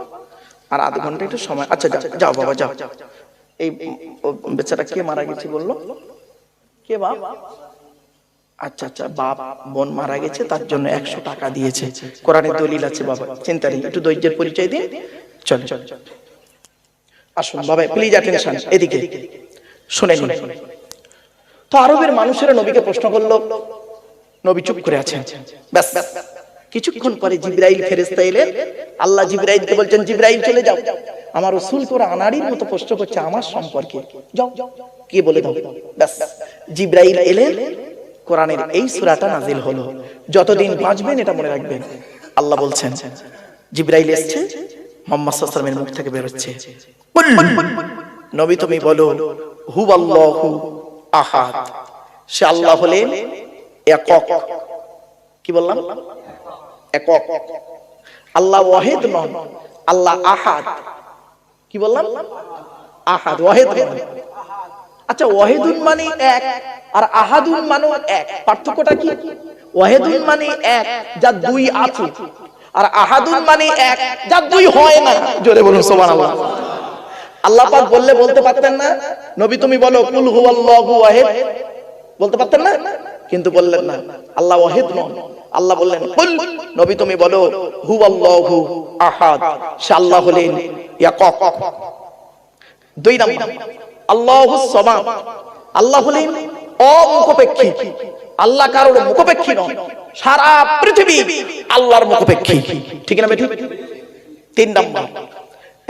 আর আধ ঘন্টা একটু সময়, আচ্ছা যাও বাবা যাও। এই বেচারা কে মারা গেছে বললো, কে বাপ? আচ্ছা আচ্ছা, বাপ বোন মারা গেছে, তার জন্য 100 টাকা দিয়েছে, কোরআনের দলিল আছে বাবা, চিন্তা নেই, একটু ধৈর্যের পরিচয় দিন, চল আসুন বাবা প্লিজ অ্যাটেনশন, এদিকে শুনেন। তো আরবের মানুষেরা নবীকে প্রশ্ন করলো, নবী চুপ করে আছেন। ব্যাস, কিছুক্ষণ পরে জিবরাইল ফেরেশতা এলেন। আল্লাহ জিবরাইলকে বলছেন, জিবরাইল চলে যাও, আমার রাসূল তোরা আনাড়ির মতো প্রশ্ন করছে আমার সম্পর্কে, যাও কি বলে দাও। ব্যাস, জিবরাইল এলেন, কোরআনের এই সূরাটা নাজিল হলো। যতদিন বাঁচবেন এটা মনে রাখবেন। আল্লাহ বলছেন, জিবরাইল এসেছে, মুহাম্মদ সাল্লাল্লাহু আলাইহি ওয়াসাল্লামের মুখ থেকে বের হচ্ছে, নবী তুমি বলো হুয়াল্লাহু আহাদ, সে আল্লাহ হলেন একক। কি বললাম? একক। আল্লাহ ওয়াহিদ নন, আল্লাহ আহাদ। কি বললাম? আহাদ, ওয়াহিদ নন। আচ্ছা, ওয়াহিদুন মানে এক, আর আহাদুন মানে এক, পার্থক্যটা কি? ওয়াহিদুন মানে এক যার দুই আছে, আর আহাদুন মানে এক যার দুই হয় না। জোরে বলুন সুবহানাল্লাহ। আল্লাহ পাক বলতে পারতেন না নবী তুমি বলো কুল হুয়াল্লাহু ওয়াহিদ, বলতে পারতেন না? কিন্তু বললেন না, আল্লাহ ওয়াহিদ নন। আল্লাহ বললেন কুল, নবী তুমি বলো হুয়াল্লাহু আহাদ, সে আল্লাহ হলেন একক। দুই নাম্বার আল্লাহুস সামাদ, আল্লাহ হলেন অমুখাপেক্ষী। আল্লাহ কারোর মুখাপেক্ষী নন, সারা পৃথিবী আল্লাহর মুখাপেক্ষী। ঠিক না বেঠিক? তিন নাম্বার,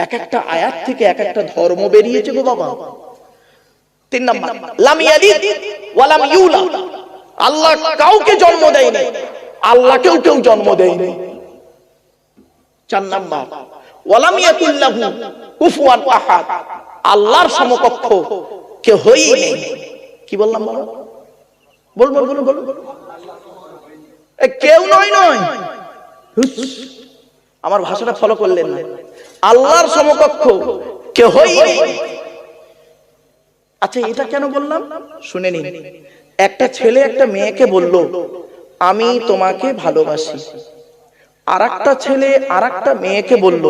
এক একটা আয়াত থেকে এক একটা ধর্ম বেরিয়েছে গো বাবা। তিন নাম্বার লাম ইয়ালিদ ওয়া লাম ইউলাদ, আল্লাহ কাউকে জন্ম দেয়নি, আল্লাহ কেউ জন্ম দেয়নি। চার নাম্বার ওয়া লাম ইয়াকুল লাহু কুফুয়ান আহাদ, আল্লাহর সমকক্ষ কেউ হয়ই নেই। কি বললাম বলো? বল কেউ নয়। আমার ভাষাটা ফলো করলেন না। আল্লাহর সমকক্ষ কেউ হয়ই নেই। আচ্ছা, এটা কেন বললাম শুনে নিন। একটা ছেলে একটা মেয়েকে বলল আমি তোমাকে ভালোবাসি, আর একটা ছেলে আর একটা মেয়েকে বলল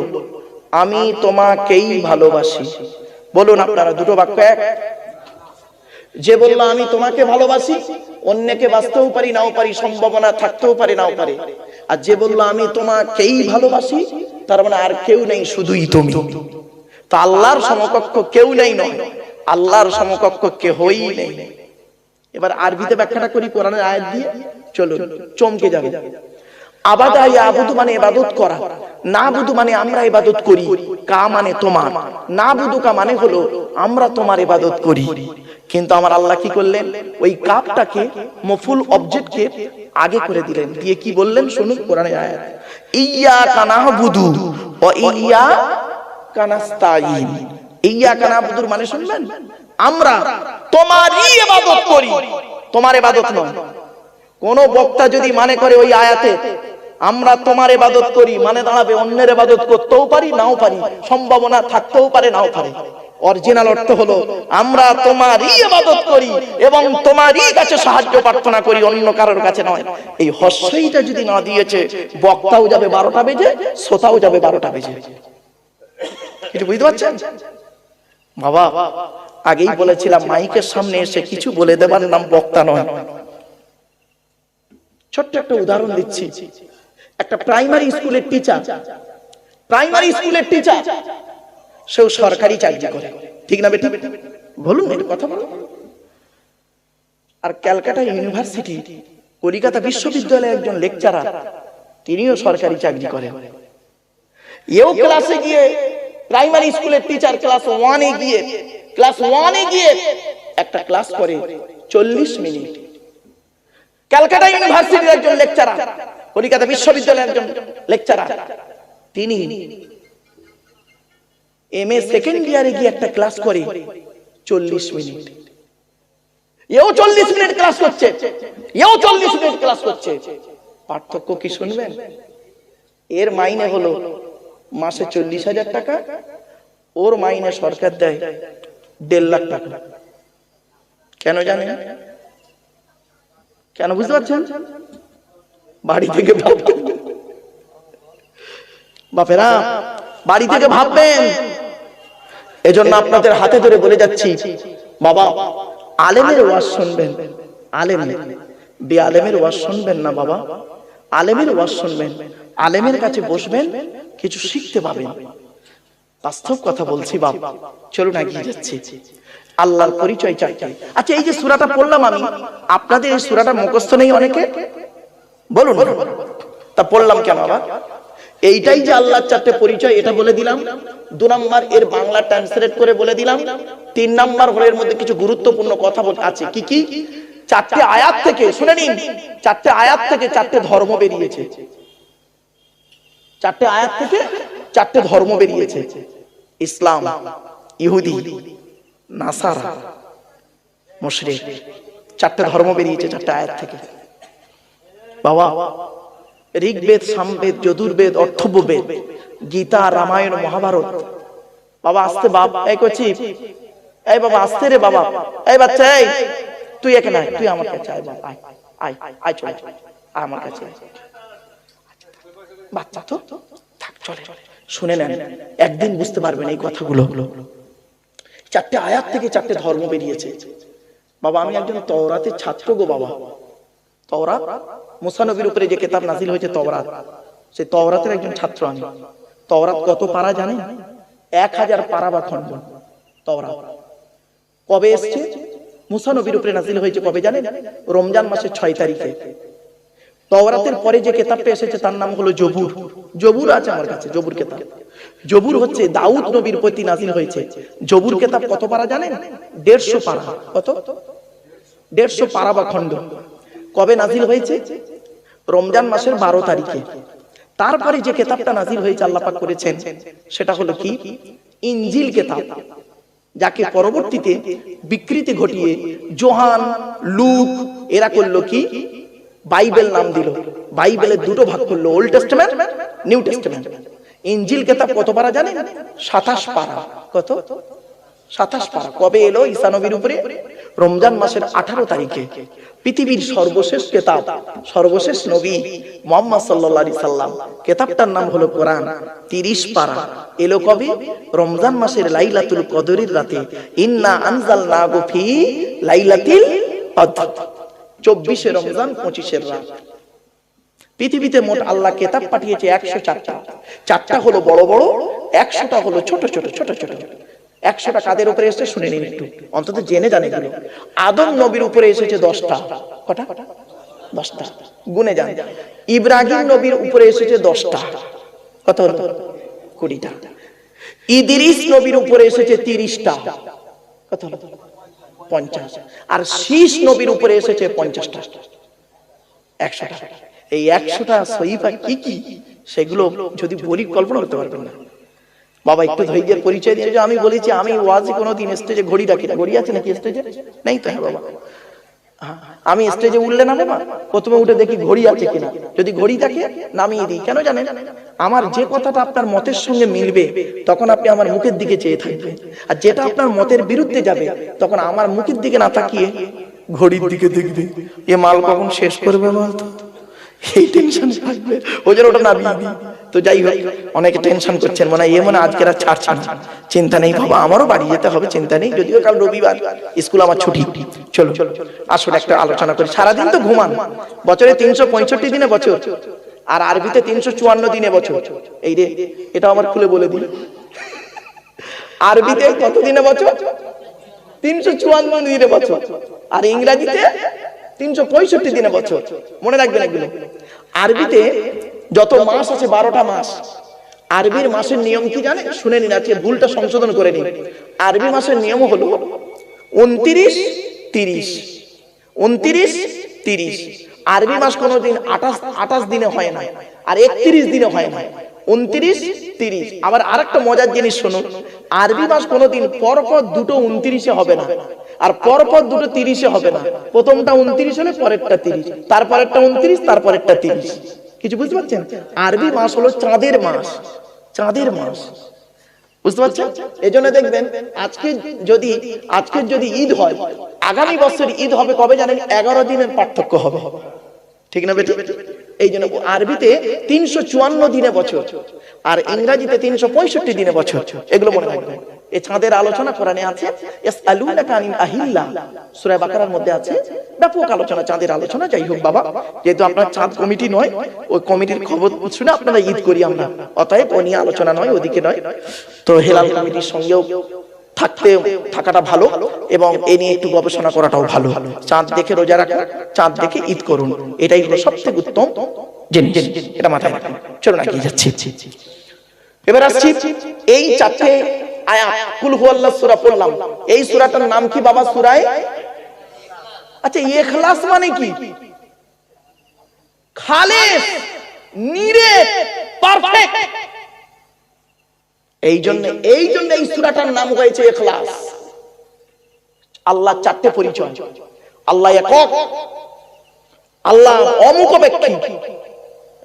আমি তোমাকেই ভালোবাসি। বলুন আপনারা, দুটো বাক্য এক? যে বলল আমি তোমাকে ভালোবাসি, অন্যকে বাঁচতেও পারি নাও পারি, সম্ভাবনা থাকতেও পারে নাও পারে। আর যে বলল আমি তোমাকেই ভালোবাসি, তার মানে আর কেউ নেই, শুধুই তুমি। তা আল্লাহর সমকক্ষ কেউ নেই নয়, আল্লাহর সমকক্ষ কেউই নেই। এবার আরবিতে ব্যাখ্যাটা করি কোরআনের আয়াত দিয়ে, চলুন চমকে যাবে। আবাদা ইয়াবুদু মানে ইবাদত করা, নাবুদু মানে আমরা ইবাদত করি, কা মানে তোমার, নাবুদুকা মানে হলো আমরা তোমার ইবাদত করি। কিন্তু আমার আল্লাহ কি করলেন, ওই কাফটাকে মফুল অবজেক্টকে আগে করে দিলেন, দিয়ে কি বললেন শুনুন কোরআনের আয়াত, ইয়্যাকা না'বুদু ওয়া ইয়্যাকা নাস্তাঈন। ইয়্যাকা না'বুদুর মানে শুনবেন, আমরা তোমারই ইবাদত করি, তোমার ইবাদত নয়। কোন বক্তা যদি মানে করে ওই আয়াতে আমরা তোমার ইবাদত করি, মানে দাঁড়াবে অন্যের ইবাদত করতেও পারি নাও পারি, সম্ভাবনা থাকতেও পারে নাও পারে। অরিজিনাল অর্থ হলো আমরা তোমারই ইবাদত করি এবং তোমারই কাছে সাহায্য প্রার্থনা করি, অন্য কারোর কাছে নয়। এই হস্যইটা যদি না দিয়েছে, বক্তাও যাবে 12টা বেজে, শ্রোতাও যাবে 12টা বেজে। কিছু বুঝতে পারছেন বাবা? আগেই বলেছিলাম মাইকের সামনে এসে কিছু বলে দেবার নাম বক্তা নয়। ছোট্ট একটা উদাহরণ দিচ্ছি। একটা প্রাইমারি স্কুলের টিচার, সেও সরকারি চাকরি করে, ঠিক না বেটা? বলুন এটা কথা বলুন। আর ক্যালকাটা ইউনিভার্সিটি, কলিকাতা বিশ্ববিদ্যালয়ে একজন লেকচারার, তিনিও সরকারি চাকরি করেন। এও ক্লাসে গিয়ে, প্রাইমারি স্কুলের টিচার ক্লাস 1-এ গিয়ে একটা ক্লাস করে 40 মিনিট। ক্যালকাটা ইউনিভার্সিটির একজন লেকচারার, কলিকাতা বিশ্ববিদ্যালয়ের একজন লেকচারার, তিনি এমএ সেকেন্ড ইয়ারে গিয়ে একটা ক্লাস করে 40 মিনিট। এও 40 মিনিট ক্লাস করছে, পার্থক্য কি শুনবেন? এর মাইনে হলো মাসে 40,000 টাকা, ওর মাইনে সরকার দেয় 1.5 লাখ টাকা। কেন জানেন? কেন বুঝতে পারছেন? বাড়ি থেকে ভাববেন বাপেরা, বাড়ি থেকে ভাববেন। এজন্য আপনাদের হাতে ধরে বলে যাচ্ছি বাবা, আলেমের ওয়াজ শুনবেন, বেআলেমের ওয়াজ শুনবেন না বাবা। আলেমের ওয়াজ শুনবেন, আলেমের কাছে বসবেন, কিছু শিখতে পাবেন। বাস্তব কথা বলছি বাপ। চলুন এগিয়ে যাচ্ছি। আল্লাহর পরিচয় চাইতে। আচ্ছা, এই যে সূরাটা পড়লাম আমি, আপনাদের এই সূরাটা মুখস্থ নেই অনেকে? বলুন তা পড়লাম কেন আবার? এইটাই যে আল্লাহর 4টে পরিচয়, এটা বলে দিলাম। 2 নাম্বার এর বাংলা ট্রান্সলেট করে বলে দিলাম। 3 নাম্বার হলো এর মধ্যে কিছু গুরুত্বপূর্ণ কথা আছে। কি কি? 4টে আয়াত থেকে শুনে নিন, 4টে আয়াত থেকে 4টে ধর্ম বেরিয়েছে। 4টে আয়াত থেকে 4টে ধর্ম বেরিয়েছে। ইসলাম, ইহুদি, নাসারা, মুশরিক, 4টে ধর্ম বেরিয়েছে 4টে আয়াত থেকে বাবা। ঋগ্বেদ, সামবেদ, যজুর্বেদ, অথর্ববেদ, গীতা, রামায়ণ, মহাভারত। বাবা আসতে বাপ, এই করছি, এই বাবা আসতে রে বাবা, এই বাচ্চা, এই তুই এখানে আয়, তুই আমার কাছে আয় বাবা, আয় আয় আয়, চলে আমার কাছে। বাচ্চা তো থাক, চলে শুনে নেন, একদিন বুঝতে পারবেন এই কথাগুলো। 4টে আয়াত থেকে 4টে ধর্ম বেরিয়েছে বাবা। আমি একজন তওরাতের ছাত্র গো বাবা। তওরাত, মুসা নবীর উপরে যে কিতাব নাযিল হয়েছে তওরাত, সেই তওরাতের একজন ছাত্র আমি। তওরাত কত পারা জানেন? 1000 পারা বা খণ্ড তওরাত। কবে এসেছে? মুসা নবীর উপরে নাযিল হয়েছে কবে জানেন? রমজান মাসের 6 তারিখে। তওরাতের পরে যে কিতাবটা এসেছে তার নাম হলো জবুর। জবুর আছে আমার কাছে, জবুর কিতাব। জবুর হচ্ছে দাউদ নবীর প্রতি নাযিল হয়েছে। জবুর কিতাব কত পারা জানেন? 150 পারা। কত? 150 পারা বা খণ্ড। কবে নাযিল হয়েছে? রমজান মাসের 12 তারিখে। তারপরে যে কিতাবটা নাযিল হয়েছে আল্লাহ পাক করেছেন সেটা হলো কি? ইনজিল কিতাব, যাকে পরবর্তীতে বিকৃতি ঘটিয়ে যোহান, লুক এরা করলো কি? বাইবেল নাম দিল। বাইবেলের 2টো ভাগ করলো, ওল্ড টেস্টামেন্ট, নিউ টেস্টামেন্ট। ইনজিল কিতাব কত পারা জানেন? 27 পারা। কত? 27 পারা। কবে এলো ঈসা নবীর উপরে? রমজান মাসের 18 তারিখে। পৃথিবীর সর্বশেষ কিতাব, সর্বশেষ নবী মুহাম্মদ সাল্লাল্লাহু আলাইহি সাল্লাম, কিতাবটার নাম হলো কোরআন। 30 পারা। এলো কবে? রমজান মাসের লাইলাতুল কদরের রাতে। ইন্না আনজালনাহু ফি লাইলাতিল কদর। 24শে রমজান, 25 রাত। পৃথিবীতে মোট আল্লাহ কিতাব পাঠিয়েছে 104টা। 4টা হলো বড় বড়, 100টা হলো ছোট ছোট ছোট ছোট। 100টা কাদের উপরে এসেছে শুনে নিন একটু, অন্তত জেনে জানে গেল। আদম নবীর উপরে এসেছে 10টা। কটা? 10টা। গুনে যান। ইব্রাহিম নবীর উপরে এসেছে 10টা। কত হলো? 20টা। ইদ্রিস নবীর উপরে এসেছে 30টা। কত হলো? 50। আর শীষ নবীর উপরে এসেছে 50টা। 100টা। এই 100টা সহিফা কি কি সেগুলো যদি বলি কল্পনা করতে পারবেন না বাবা। একটু ধৈর্যের পরিচয় দিয়ে, আমি বলেছি আমি ওয়াজে কোনোদিন স্টেজে ঘড়ি রাখি না। ঘড়ি আছে নাকি স্টেজে? নেই তো? হ্যাঁ বাবা, আমি স্টেজে উঠলে না বাবা, প্রথমে উঠে দেখি ঘড়ি আছে কিনা। যদি ঘড়ি থাকে নামিয়ে দিই। কেন জানেন? আমার যে কথাটা আপনার মতের সঙ্গে মিলবে তখন আপনি আমার মুখের দিকে চেয়ে থাকবেন, আর যেটা আপনার মতের বিরুদ্ধে যাবে তখন আমার মুখের দিকে না তাকিয়ে ঘড়ির দিকে দেখবে। এ মাল কখন শেষ করবে বলতো, এই টেনশন থাকবে। ওই জন্য ওটা নামিয়ে দিই। তো যাই হোক, অনেকে টেনশন করছেন, মনে হয় এ মনে আজকের আর ছাড়ছে না। চিন্তা নেই বাবা, আমারও বাড়ি যেতে হবে, চিন্তা নেই, যদিও কাল রবিবার, স্কুল আমার ছুটি। চলো আসলে একটা আলোচনা করি। সারাদিন তো ঘুমান, বছরে 365 দিনে বছর, আর আরবিতে 354 দিনে বছর। এই রে, এটা আমার খুলে বলে দিল, আরবিতে কত দিনে বছর? 354 দিনে বছর, আর ইংরেজিতে 365 দিনে বছর। মনে রাখবেন এগুলো। আরবিতে যত মাস আছে 12টা মাস। আরবির মাসের নিয়ম কি জানে? শুনে নিন, আজকে ভুলটা সংশোধন করে নিন। আরবি মাসের নিয়ম হলো 29, 30, 29, 30। আরবি মাস কোনোদিন 28 দিনে হয় না, আর 31 দিনে হয় না, 29, 30। আবার আরেকটা মজার জিনিস শুনুন, আরবি মাস কোনোদিন পরপর দুটো 29-এ হবে না, আর পরপর দুটো 30-এ হবে না। প্রথমটা 29 হলে পরেরটা 30, তারপরেরটা 29, তারপরেরটা 30। কিছু বুঝতে পারছেন? আরবি মাস হলো চাঁদের মাস, চাঁদের মাস, বুঝতে পারছেন? এই জন্য দেখবেন আজকে যদি ঈদ হয়, আগামী বছর ঈদ হবে কবে জানেন? 11 দিনের পার্থক্য হবে, ঠিক না বেটি? এই জন্য আরবিতে 354 দিনে বছর, আর ইংরেজিতে 365 দিনে বছর। এগুলো মনে রাখবেন। এই চাঁদের আলোচনা কোরআনে আছে, ইয়াসআলুনাকা আনিল আহিল্লাহ, সূরা বাকারার মধ্যে আছে ব্যাপক আলোচনা, চাঁদের আলোচনা। যাই হোক বাবা, যেহেতু আপনার চাঁদ কমিটি নয়, ওই কমিটির খবর শুনে আপনারা ঈদ করি আমরা, অতএব ও নিয়ে আলোচনা নয়, ওদিকে নয়। তো হেলাল কমিটির সঙ্গেও থাকাটা ভালো, এবং এ নিয়ে একটু গবেষণা করাটাও ভালো। চাঁদ দেখে রোজা রাখা, চাঁদ দেখে ঈদ করুন, এটাই হলো সবথেকে উত্তম জিনিস। এটা মাথায় রাখুন। চলুন এগিয়ে যাচ্ছি। এবার আসছি এই 4টে আয়াত, কুল হুয়াল্লাহ সূরা পড়লাম। এই সূরাটার নাম কি বাবা? সূরায়ে, আচ্ছা, ইখলাস মানে কি? খালেস, নিরেট, পারফেক্ট। এই জন্য এই সূরাটার নাম হয়েছে ইখলাস। আল্লাহ 4টে পরিচয়। আল্লাহ একক, আল্লাহ অমুখপেক্ষী,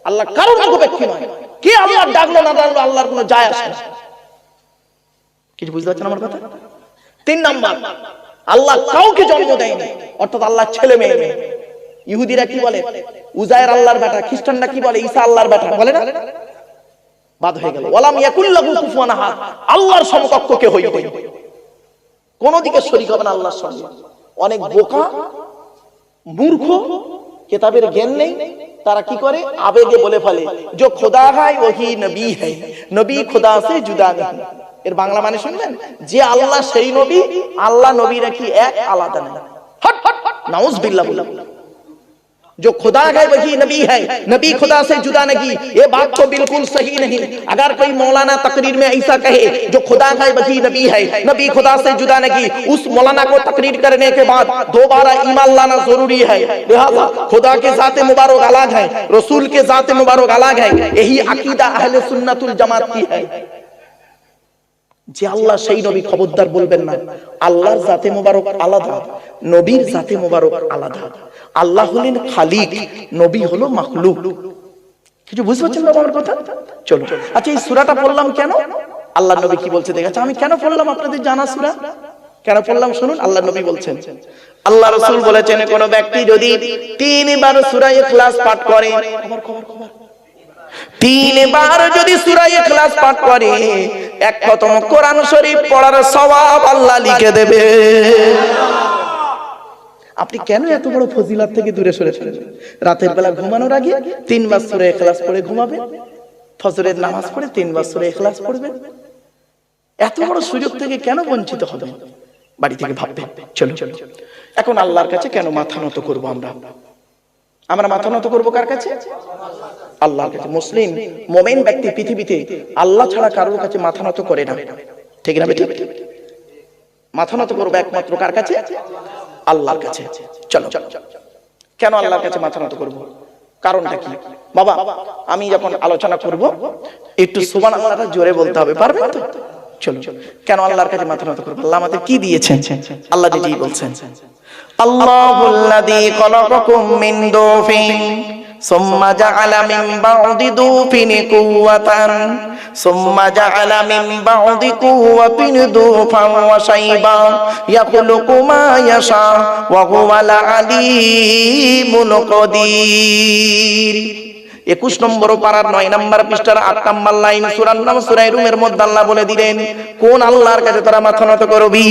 আল্লাহ কারোর মুখপেক্ষী নয়। কে আল্লাহ ডাকলো না ডাকলো আল্লাহর কোনো যায় আসে না। কিছু বুঝতে পারছেন আমার কথা? 3 নাম্বার, আল্লাহ কাউকে জন্ম দেয়নি, অর্থাৎ আল্লাহ ছেলে মেয়ে নেই। ইহুদিরা কি বলে? উজায়ের আল্লাহর বেটা। খ্রিস্টানরা কি বলে? ঈসা আল্লাহর বেটা, বলে না? বাদ হয়ে গেল। ওয়ালাম ইয়াকুল লাহু কুফুয়ান আহাদ, আল্লাহর সমকক্ষ কে হইবে? কোন দিকে শরীক হবে না আল্লাহর সঙ্গে। অনেক বোকা মূর্খ, কিতাবের জ্ঞান নেই, তারা কি করে? আবেগে বলে ফেলে, जो खुदा है वही नबी है, नबी खुदा से जुदा नहीं। এর বাংলা মানে শুনবেন? যে আল্লাহ সেই নবী, আল্লাহ নবী নাকি এক, আলাদা না। হট হট নাউজুবিল্লাহ। जो खुदा है वही नबी है, नबी खुदा से जुदा नहीं। ये बात तो बिल्कुल सही नहीं। अगर कोई मौलाना तकरीर में ऐसा कहे जो खुदा है वही नबी है, नबी खुदा से जुदा नहीं, उस मौलाना को तकरीर करने के बाद दोबारा ईमान लाना जरूरी है। लिहाजा खुदा के ज़ात मुबारक अलग है, रसूल के ज़ात मुबारक अलग है। यही अकीदा अहले सुन्नतुल जमात की है। যে আল্লাহ সেই নবী, খবরদার বলবেন না আল্লাহর জাতে মোবারক আলাদা, নবীর জাতে মোবারক আলাদা। আল্লাহ হলেন খালিক, নবী হলো মাখলুক। কিছু বুঝতে পারছেন বাবা আমার কথা? চলো, আচ্ছা এই সূরাটা পড়লাম কেন? আল্লাহ নবী কি বলছে দেখেছে? আমি কেন পড়লাম আপনাদের জানা সূরা, কেন পড়লাম শুনুন। আল্লাহ নবী বলছেন, আল্লাহ রাসূল বলেছেন, কোন ব্যক্তি যদি 3 বার সূরা ইখলাস পাঠ করে, 3 বার যদি সূরা ইখলাস পাঠ করে, এক খতম কোরআন শরীফ পড়ার সওয়াব আল্লাহ লিখে দেবে। আপনি কেন এত বড় ফজিলত থেকে দূরে সরে চলেন? রাতের বেলা ঘুমানোর আগে 3 বার সূরা ইখলাস পড়ে ঘুমাবেন, ফজরের নামাজ পড়ে 3 বার সূরা ইখলাস পড়বেন। এত বড় সুযোগ থেকে কেন বঞ্চিত হবেন? বাড়ি থেকে ভাববেন। চলো এখন আল্লাহর কাছে কেন মাথা নত করব? আমরা মাথা নত করব কার কাছে? আল্লাহর কাছে। মুসলিম মুমিন ব্যক্তি পৃথিবীতে আল্লাহ ছাড়া কারোর কাছে মাথা নত করে না, ঠিক না বেটি? মাথা নত করব একমাত্র কার কাছে? আল্লাহর কাছে। চলো কেন আল্লাহর কাছে মাথা নত করব? কারণটা কি বাবা? আমি যখন আলোচনা করব একটু সুবহানাল্লাহটা জোরে বলতে হবে, পারবেন তো? চলো কেন আল্লাহর কাছে মাথা নত করব? আল্লাহ আমাদের কি দিয়েছেন? আল্লাহ নিজেই বলছেন, আল্লাহুল্লাযী খালাকাকুম মিন দুফিন সুম্মা জাআলা মিন বা'দি দুফিন কুওয়াতান সুম্মা জাআলা মিন বা'দি কুওয়াতিন দুফান ওয়া শাইবা ইয়াখলুকু মা ইয়াশা ওয়া হুয়াল আলীমুল কাদির। 21 নম্বর পারার 9 নম্বর পৃষ্ঠার 8 নম্বর লাইন সূরার নাম সূরা রুমের মধ্যে আল্লাহ বলে দিলেন, কোন আল্লাহর কাছে তোরা মাথা নত করবি?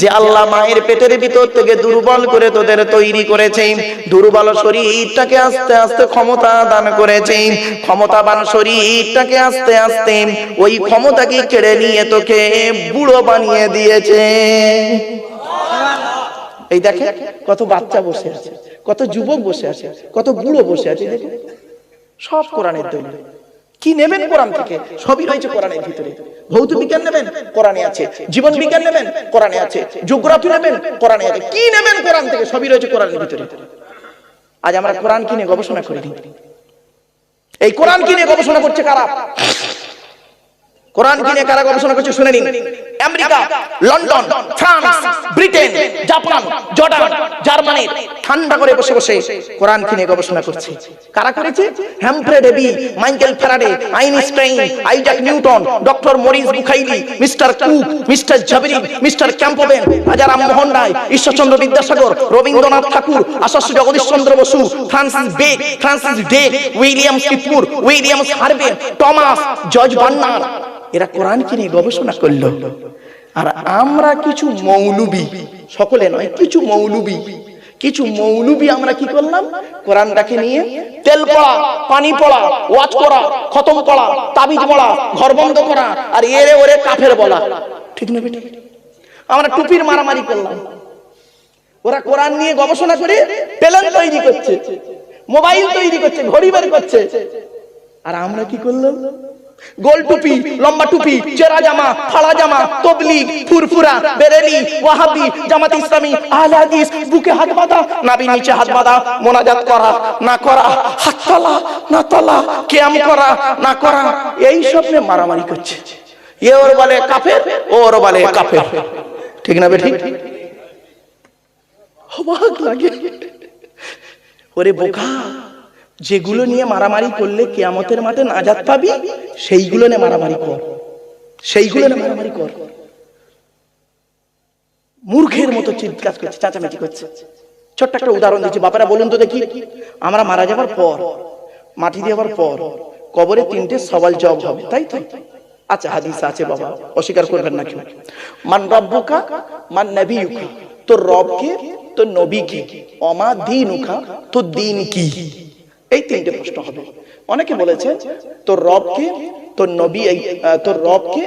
যে আল্লাহ মায়ের পেটের ভিতর থেকে দুর্বল করে তোদের তৈরি করেছে, দুর্বল শরীরটাকে আস্তে আস্তে ক্ষমতা দান করেছে, ক্ষমতাবান শরীরটাকে আস্তে আস্তে ওই ক্ষমতাকে কেড়ে নিয়ে তোকে বুড়ো বানিয়ে দিয়েছে। এই দেখে কত বাচ্চা বসে আছে, কত যুবক বসে আছে, কত বুড়ো বসে আছে, দেখে সব কোরআনের দলিল। কি নেবেন কোরআন থেকে? সবই রয়েছে কোরআনের ভিতরে। ভৌত বিজ্ঞান নেবেন, কোরআনে আছে। জীবন বিজ্ঞান নেবেন, কোরআনে আছে। জিওগ্রাফি নেবেন, কোরআনে আছে। কি নেবেন কোরআন থেকে? সবই রয়েছে কোরআনের ভিতরে। আজ আমরা কোরআন কিনে গবেষণা করি। এই কোরআন কিনে গবেষণা করছে কারা? কোরআন কিনে কারা গবেষণা করছে শুনে নিন। America, London, France, Britain, Japan, Jordan, Germany ঠান্ডা করে বসে বসে কোরআন কিনে গবেষণা করছে। কারা করেছে? Humphry Davy, Michael Faraday, Einstein, Isaac Newton, doctor Maurice Bucaille, mister Cook, mister Zaveri, mister Campbell, Rajaram Mohan Roy, Ishwarchandra Vidyasagar, Rabindranath Tagore, Acharya Jagadish Chandra Bose, Francis Drake, William স্পিটমুর, William Harvey, Thomas, George Bernard, এরা কোরআন কিনে গবেষণা করলো। আর আমরা কিছু মৌলবি, সকলে নয়, কিছু মৌলবি আমরা কি করলাম? কোরআনটাকে নিয়ে তেল পড়া, পানি পড়া, ওয়াজ করা, খতম পড়া, তাবিজ পড়া, ঘর বন্ধ করা, আর এরে ওরে কাফের বলা। ঠিক না বেটা? আমরা টুপির মারামারি করলাম। ওরা কোরআন নিয়ে গবেষণা করে প্লেন তৈরি করছে, মোবাইল তৈরি করছে, ঘড়ি বের করছে। আর আমরা কি করলাম? গোল টুপি, লম্বা টুপি, চেরা জামা, ফাড়া জামা, তবলিগ, ফুরফুরা, বেরেলি, ওয়াহাবি, জামাত ইসলামী, আহলে হাদিস, বুকে হাত বাঁধা, নাভির নিচে হাত বাঁধা, মোনাজাত করা না করা, হাত তোলা না তোলা, কিয়াম করা না করা, এই সব নিয়ে মারামারি করছে। এ ওর বলে কাফের, ওর বলে কাফের। ঠিক না বেঠিক? অবাক লাগে। ওরে বোকা, যেগুলো নিয়ে মারামারি করলে কিয়ামতের মাঠে নাজাত পাবি, সেইগুলো নিয়ে মারামারি কর, সেইগুলো নিয়ে মারামারি কর। মূর্খের মতো চিৎকার করছে, চাচামেচি করছে। ছোট্ট একটা উদাহরণ দিচ্ছি, বাবারা বলুন তো দেখি, আমরা মারা যাবার পর, মাটি দেওয়ার পর কবরে 3টে সওয়াল জবাব হবে, তাই তো? আচ্ছা, হাদিস আছে বাবা, অস্বীকার করবেন না কেউ। মান রব্বুকা, মান নবিয়ুকা, তোর রব কে, তোর নবী কি, ওমা দীনুকা, তোর দ্বীন কি। এই 3টে প্রশ্ন হবে। অনেকে বলেছে তোর রব কে, তোর নবী, তোর রব কে,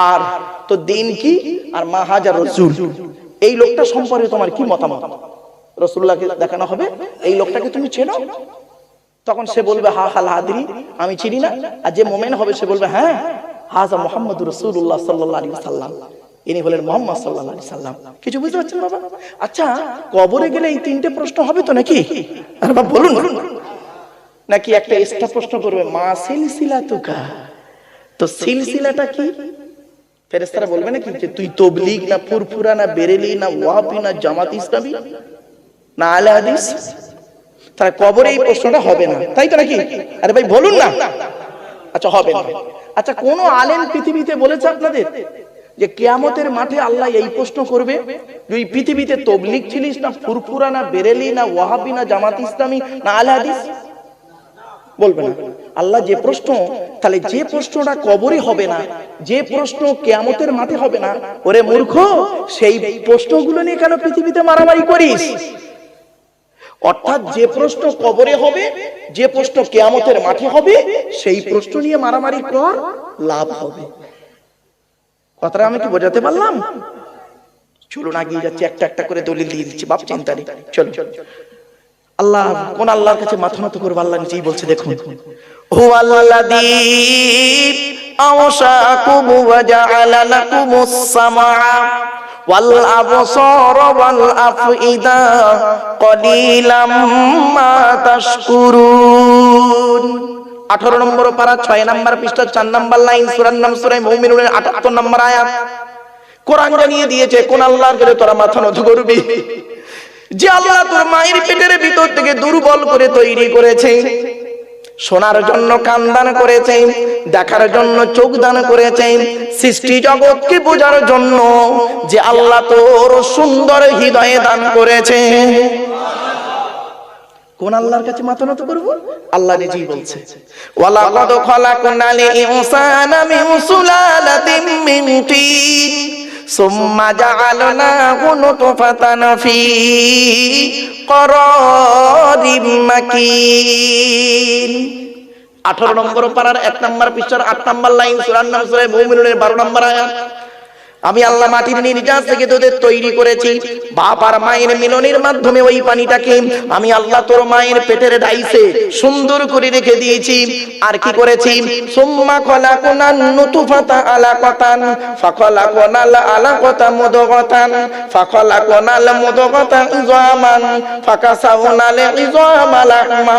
আর তোর দ্বীন কি, আর মা হাজার রাসূল, এই লোকটা সম্পর্কে তোমার কি মতামত? রাসূলুল্লাহকে দেখানো হবে, এই লোকটাকে তুমি চেনো? তখন সে বলবে হা হাল আদরি, আমি চিনি না। আর যে মুমিন হবে সে বলবে হ্যাঁ, হাযা মুহাম্মাদুর রাসূলুল্লাহ সাল্লাল্লাহু আলাইহি ওয়াসাল্লাম, ইনি হলেন মুহাম্মদ সাল্লাল্লাহু আলাইহি ওয়াসাল্লাম। কিছু বুঝতে পারছেন বাবা? আচ্ছা, কবরে গেলে এই 3টে প্রশ্ন হবে তো নাকি? আরে বাবা বলুন, নাকি একটা এক্সট্রা প্রশ্ন করবে, মা সিলসিলাতুকা, তো সিলসিলাটা কি? ফেরেশতারা বলবে নাকি যে তুই তবলিগ না ফুরফুরা না বেরেলি না ওয়াহাবি না জামাত ইসলামী না আহলে হাদিস? তাহলে কবরে এই প্রশ্নটা হবে না, তাই তো নাকি? আরে ভাই বলুন না। আচ্ছা, হবে না। আচ্ছা, কোন আলেম পৃথিবীতে বলেছে আপনাদের যে কিয়ামতের মাঠে আল্লাহ এই প্রশ্ন করবে, তুই পৃথিবীতে তবলিগ ছিলিস না ফুরফুরা না বেরেলি না ওয়াহাবি না জামাত ইসলামী না আহলে হাদিস? বলবে না। আল্লাহ যে প্রশ্ন, তাহলে যে প্রশ্নটা কবরে হবে না, যে প্রশ্ন কিয়ামতের মাঠে হবে না, ওরে মূর্খ, সেই প্রশ্নগুলো নিয়ে কেন পৃথিবীতে মারামারি করিস? অর্থাৎ যে প্রশ্ন কবরে হবে, যে প্রশ্ন কিয়ামতের মাঠে হবে, সেই প্রশ্ন নিয়ে মারামারি কর, লাভ হবে। কথাটা আমি কি বোঝাতে পারলাম? চলুন আগিয়ে যাচ্ছি, একটা একটা করে দলিল দিয়ে দিচ্ছি, বাপ চিন্তা নেই। চলো। আল্লাহ, কোন আল্লাহর কাছে মাথা নত করব? আল্লাহ নিজেই বলছে, দেখুন, হুয়াল্লাযী আওশাকুম ওয়া জাআলা লাকুমুস সামআ ওয়াল আবসারা ওয়াল আফইদা কলিলাম মা তাশকুরুন। 18 নম্বর পারা 6 নম্বর পৃষ্ঠা 4 নম্বর লাইন, সূরার নাম সূরা মুমিনুনের 78 নম্বর আয়াত। কোরআন জানিয়ে দিয়েছে কোন আল্লাহর কাছে তোরা মাথা নত করবি? যে আল্লাহ তোর মায়ের পেটের ভিতর থেকে দুর্বল করে তৈরি করেছে, শোনার জন্য কান দান করেছে, দেখার জন্য চোখ দান করেছে, সৃষ্টি জগৎকে বোঝার জন্য যে আল্লাহ তোর সুন্দর হৃদয়ে দান করেছে। কোন আল্লাহর কাছে মাথা নত করব? আল্লাহ নিজেই বলছে, ওয়ালাকাদ খালাকনাল ইনসানা মিন সুলালাতিন মিন তিন সুম্মা জাআলনাহু নুতফাতান ফি করারিম মাকিন। 18 নম্বর পারার 1 নম্বর পৃষ্ঠার 8 নম্বর লাইন, সূরার নাম সূরা মুমিনুনের 12 নম্বর আয়াত। আমি আল্লাহ মাটির নির্যাস থেকে তোদের তৈরি করেছি, বাপ আর মায়ের মিলনের মাধ্যমে ওই পানিটাকে আমি আল্লাহ তোর মায়ের পেটের ডাইসে সুন্দর করে রেখে দিয়েছি। আর কি করেছি? সুম্মা খলাকনান নুতফাতা আলাকাতান ফাখলাকনাল আলাকাতা মুদগাতান ফাখলাকনাল মুদগাতা ইযামান ফাকাসাউনাল ইযামা লাহমা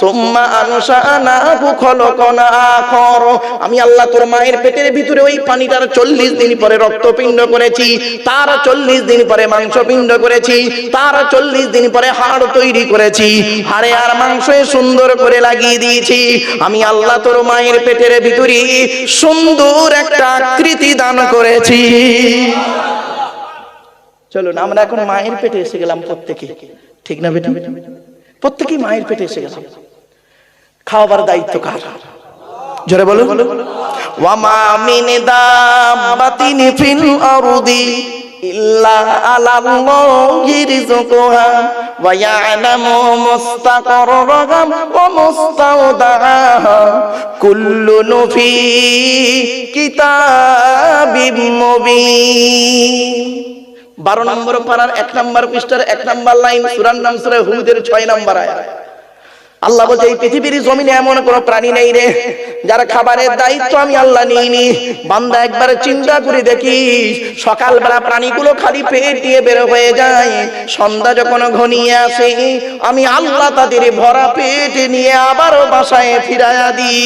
সুম্মা আনশানাহু খলকনা আখর। আমি আল্লাহ তোর মায়ের পেটের ভিতরে ওই পানিটার 40 দিন পরে রক্তপিণ্ড করেছি, তার 40 দিন পরে মাংসপিণ্ড করেছি, তার 40 দিন পরে হাড় তৈরি করেছি, হাড়ে আর মাংসে সুন্দর করে লাগিয়ে দিয়েছি। আমি আল্লাহ তোর মায়ের পেটের ভিতরে সুন্দর একটা আকৃতি দান করেছি। চলুন আমরা এখন মায়ের পেটে এসে গেলাম প্রত্যেকে, ঠিক না বেটা? প্রত্যেকেই মায়ের পেটে এসে গেলাম। খাওয়াবার দায়িত্ব কার? জোরে বলো। ওয়া মা মিন দাব্বাতিন ফিল আরদি ইল্লা আলাল্লাহি রিজকুহা ওয়া ইয়ালামু মুস্তাকাররাহা ওয়া মুস্তাওদাআহা কুল্লুন ফি কিতাবিম মুবিন। 12 নম্বর পারার 1 নম্বর পৃষ্ঠার 1 নম্বর লাইন, সূরার নাম সূরা হুদের 6 নম্বর আয়াত। আল্লাহ বলছে, এই পৃথিবীর জমিনে এমন কোন প্রাণী নেই রে যার খাবারের দায়িত্ব আমি আল্লাহ নিইনি। বান্দা একবার চিন্তা করে দেখিস, সকালবেলা প্রাণীগুলো খালি পেট নিয়ে বের হয়ে যায়, সন্ধ্যা যখন ঘনিয়ে আসে আমি আল্লাহ তাদের ভরা পেট নিয়ে আবারও বাসায় ফিরাইয়া দিই।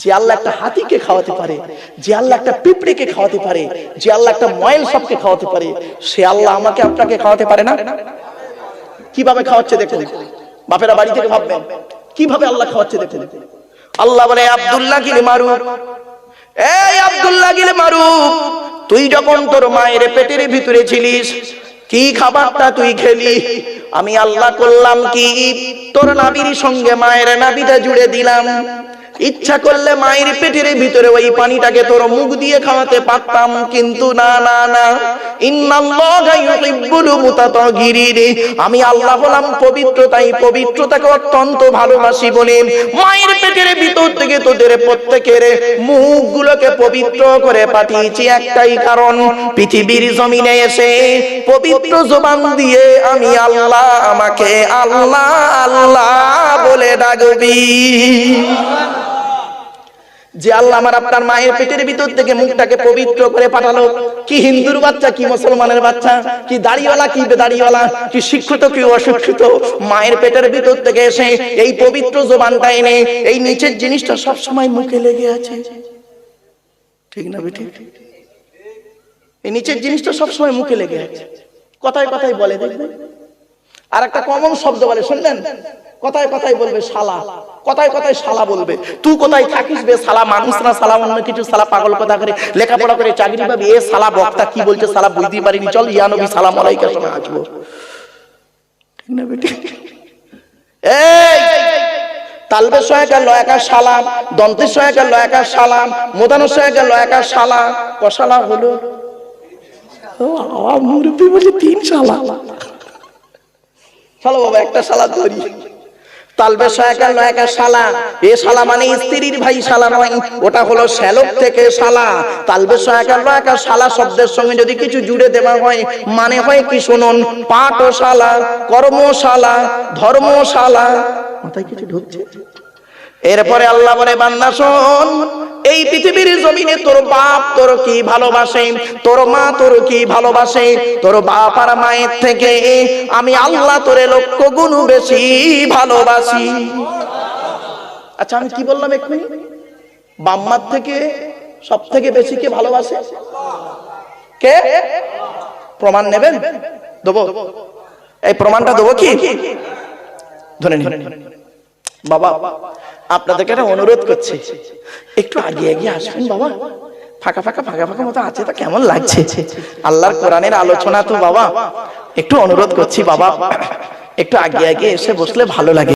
যে আল্লাহ একটা হাতিকে খাওয়াতে পারে, যে আল্লাহ একটা পিঁপড়েকে খাওয়াতে পারে, যে আল্লাহ একটা ময়েল সাপকে খাওয়াতে পারে, সে আল্লাহ আমাকে আপনাকে খাওয়াতে পারে না? কিভাবে খাওয়াচ্ছে দেখুন, বাপেরা বাড়ি থেকে ভাববেন কিভাবে আল্লাহ খাওয়াচ্ছে দেখুন। আল্লাহ বলে, আব্দুল্লাহ গিল মারুফ, এই আব্দুল্লাহ গিল মারুফ, তুই যখন তোর মায়ের পেটের ভিতরে ছিলিস কি খাবারটা তুই খেলি? আমি আল্লাহ করলাম কি, তোর নাভির সঙ্গে মায়ের নাভিটা জুড়ে দিলাম। ইচ্ছা করলে মায়ের পেটের ভিতরে ওই পানিটাকে তোর মুখ দিয়ে খাওয়াতে পারতাম, কিন্তু না না না, ইন্নাল্লাহা ইউহিব্বুল মুতাতাহহিরিন, আমি আল্লাহ হলাম পবিত্র, তাই পবিত্রতাকে অত্যন্ত ভালোবাসি বলে মায়ের পেটের ভিতর থেকে তোদের প্রত্যেকের মুখগুলোকে পবিত্র করে পাঠিয়েছি একটাই কারণ, পৃথিবীর জমিনে এসে পবিত্র জবান দিয়ে আমি আল্লাহ, আমাকে আল্লাহ আল্লাহ বলে ডাকবি। যে আল্লাহ আমার আপনার মায়ের পেটের ভিতর থেকে মুখটাকে পবিত্র করে পাঠালো, কি হিন্দুর বাচ্চা, কি মুসলমানের বাচ্চা, কি দাড়িওয়ালা, কি বেদাড়িওয়ালা, কি শিক্ষিত, কি অশিক্ষিত, মায়ের পেটের ভিতর থেকে এসে এই পবিত্র জবানটা এনে এই নিচের জিনিসটা সব সময় মুখে লেগে আছে, ঠিক না বেটি? এই নিচের জিনিসটা সব সময় মুখে লেগে আছে, কথায় কথায় বলে দেখবেন। আর একটা কমন শব্দ বলে, শুনলেন? কথায় কথায় বলবে শালা, কথায় কথায় শালা বলবে। তুই কোথায় থাকিস বে শালা, মানুষ না শালা, অন্য কিছু শালা, পাগল কথা করে লেখাপড়া করে চাকরি পাবি, এ শালা বক্তা কি বলছে শালা বুঝতে পারিনি, চল ইয়া নবী সালাম আলাইকা শোনা আসবো, ঠিক না বেটি? এই তালবে সহায়কার লয়াকার সালাম, দন্তের সহায়কার লয়াকার সালাম, মোদানোর সহায়কার লয়াকার সালা, কশালা হলো মুরব্বী বলে 3 শালা। শালা বাবা একটা শালা ধরি, তালবে সহায়কার লয়াকার শালা, এ শালা মানে স্ত্রীর ভাই শালা নয়, ওটা হলো শ্যালক থেকে শালা। তালবে সহায়কার লয়াকার শালা শব্দের সঙ্গে যদি কিছু জুড়ে দেওয়া হয় মানে হয় কি শুনুন, পাঠশালা, কর্মশালা, ধর্মশালা, মাথায় কিছু ঢুকছে? এরপরে আল্লাহ বলে, বান্দা শোন, এই পৃথিবীর জমিনে তোর বাপ তোর কি ভালোবাসে, তোর মা তোর কি ভালোবাসে, তোর বাপ আর মায়ের থেকে আমি আল্লাহ তোরে লক্ষ গুণ বেশি ভালোবাসি। আচ্ছা আমি কি বললাম এক্ষুনি? বাম্মার থেকে সব থেকে বেশি কে ভালোবাসে? কে? প্রমাণ নেবেন? দেবো, এই প্রমাণটা দেবো কি? ধরে নিন বাবা, আপনাদেরকে একটা অনুরোধ করছি, একটু আগে এগিয়ে আসবেন বাবা, ফাঁকা ফাঁকা ফাঁকা ফাঁকা মতো আছে, তা কেমন লাগছে? আল্লাহর কোরআনের আলোচনা তো বাবা, একটু অনুরোধ করছি বাবা, একটু আগে আগে এসে বসলে ভালো লাগে।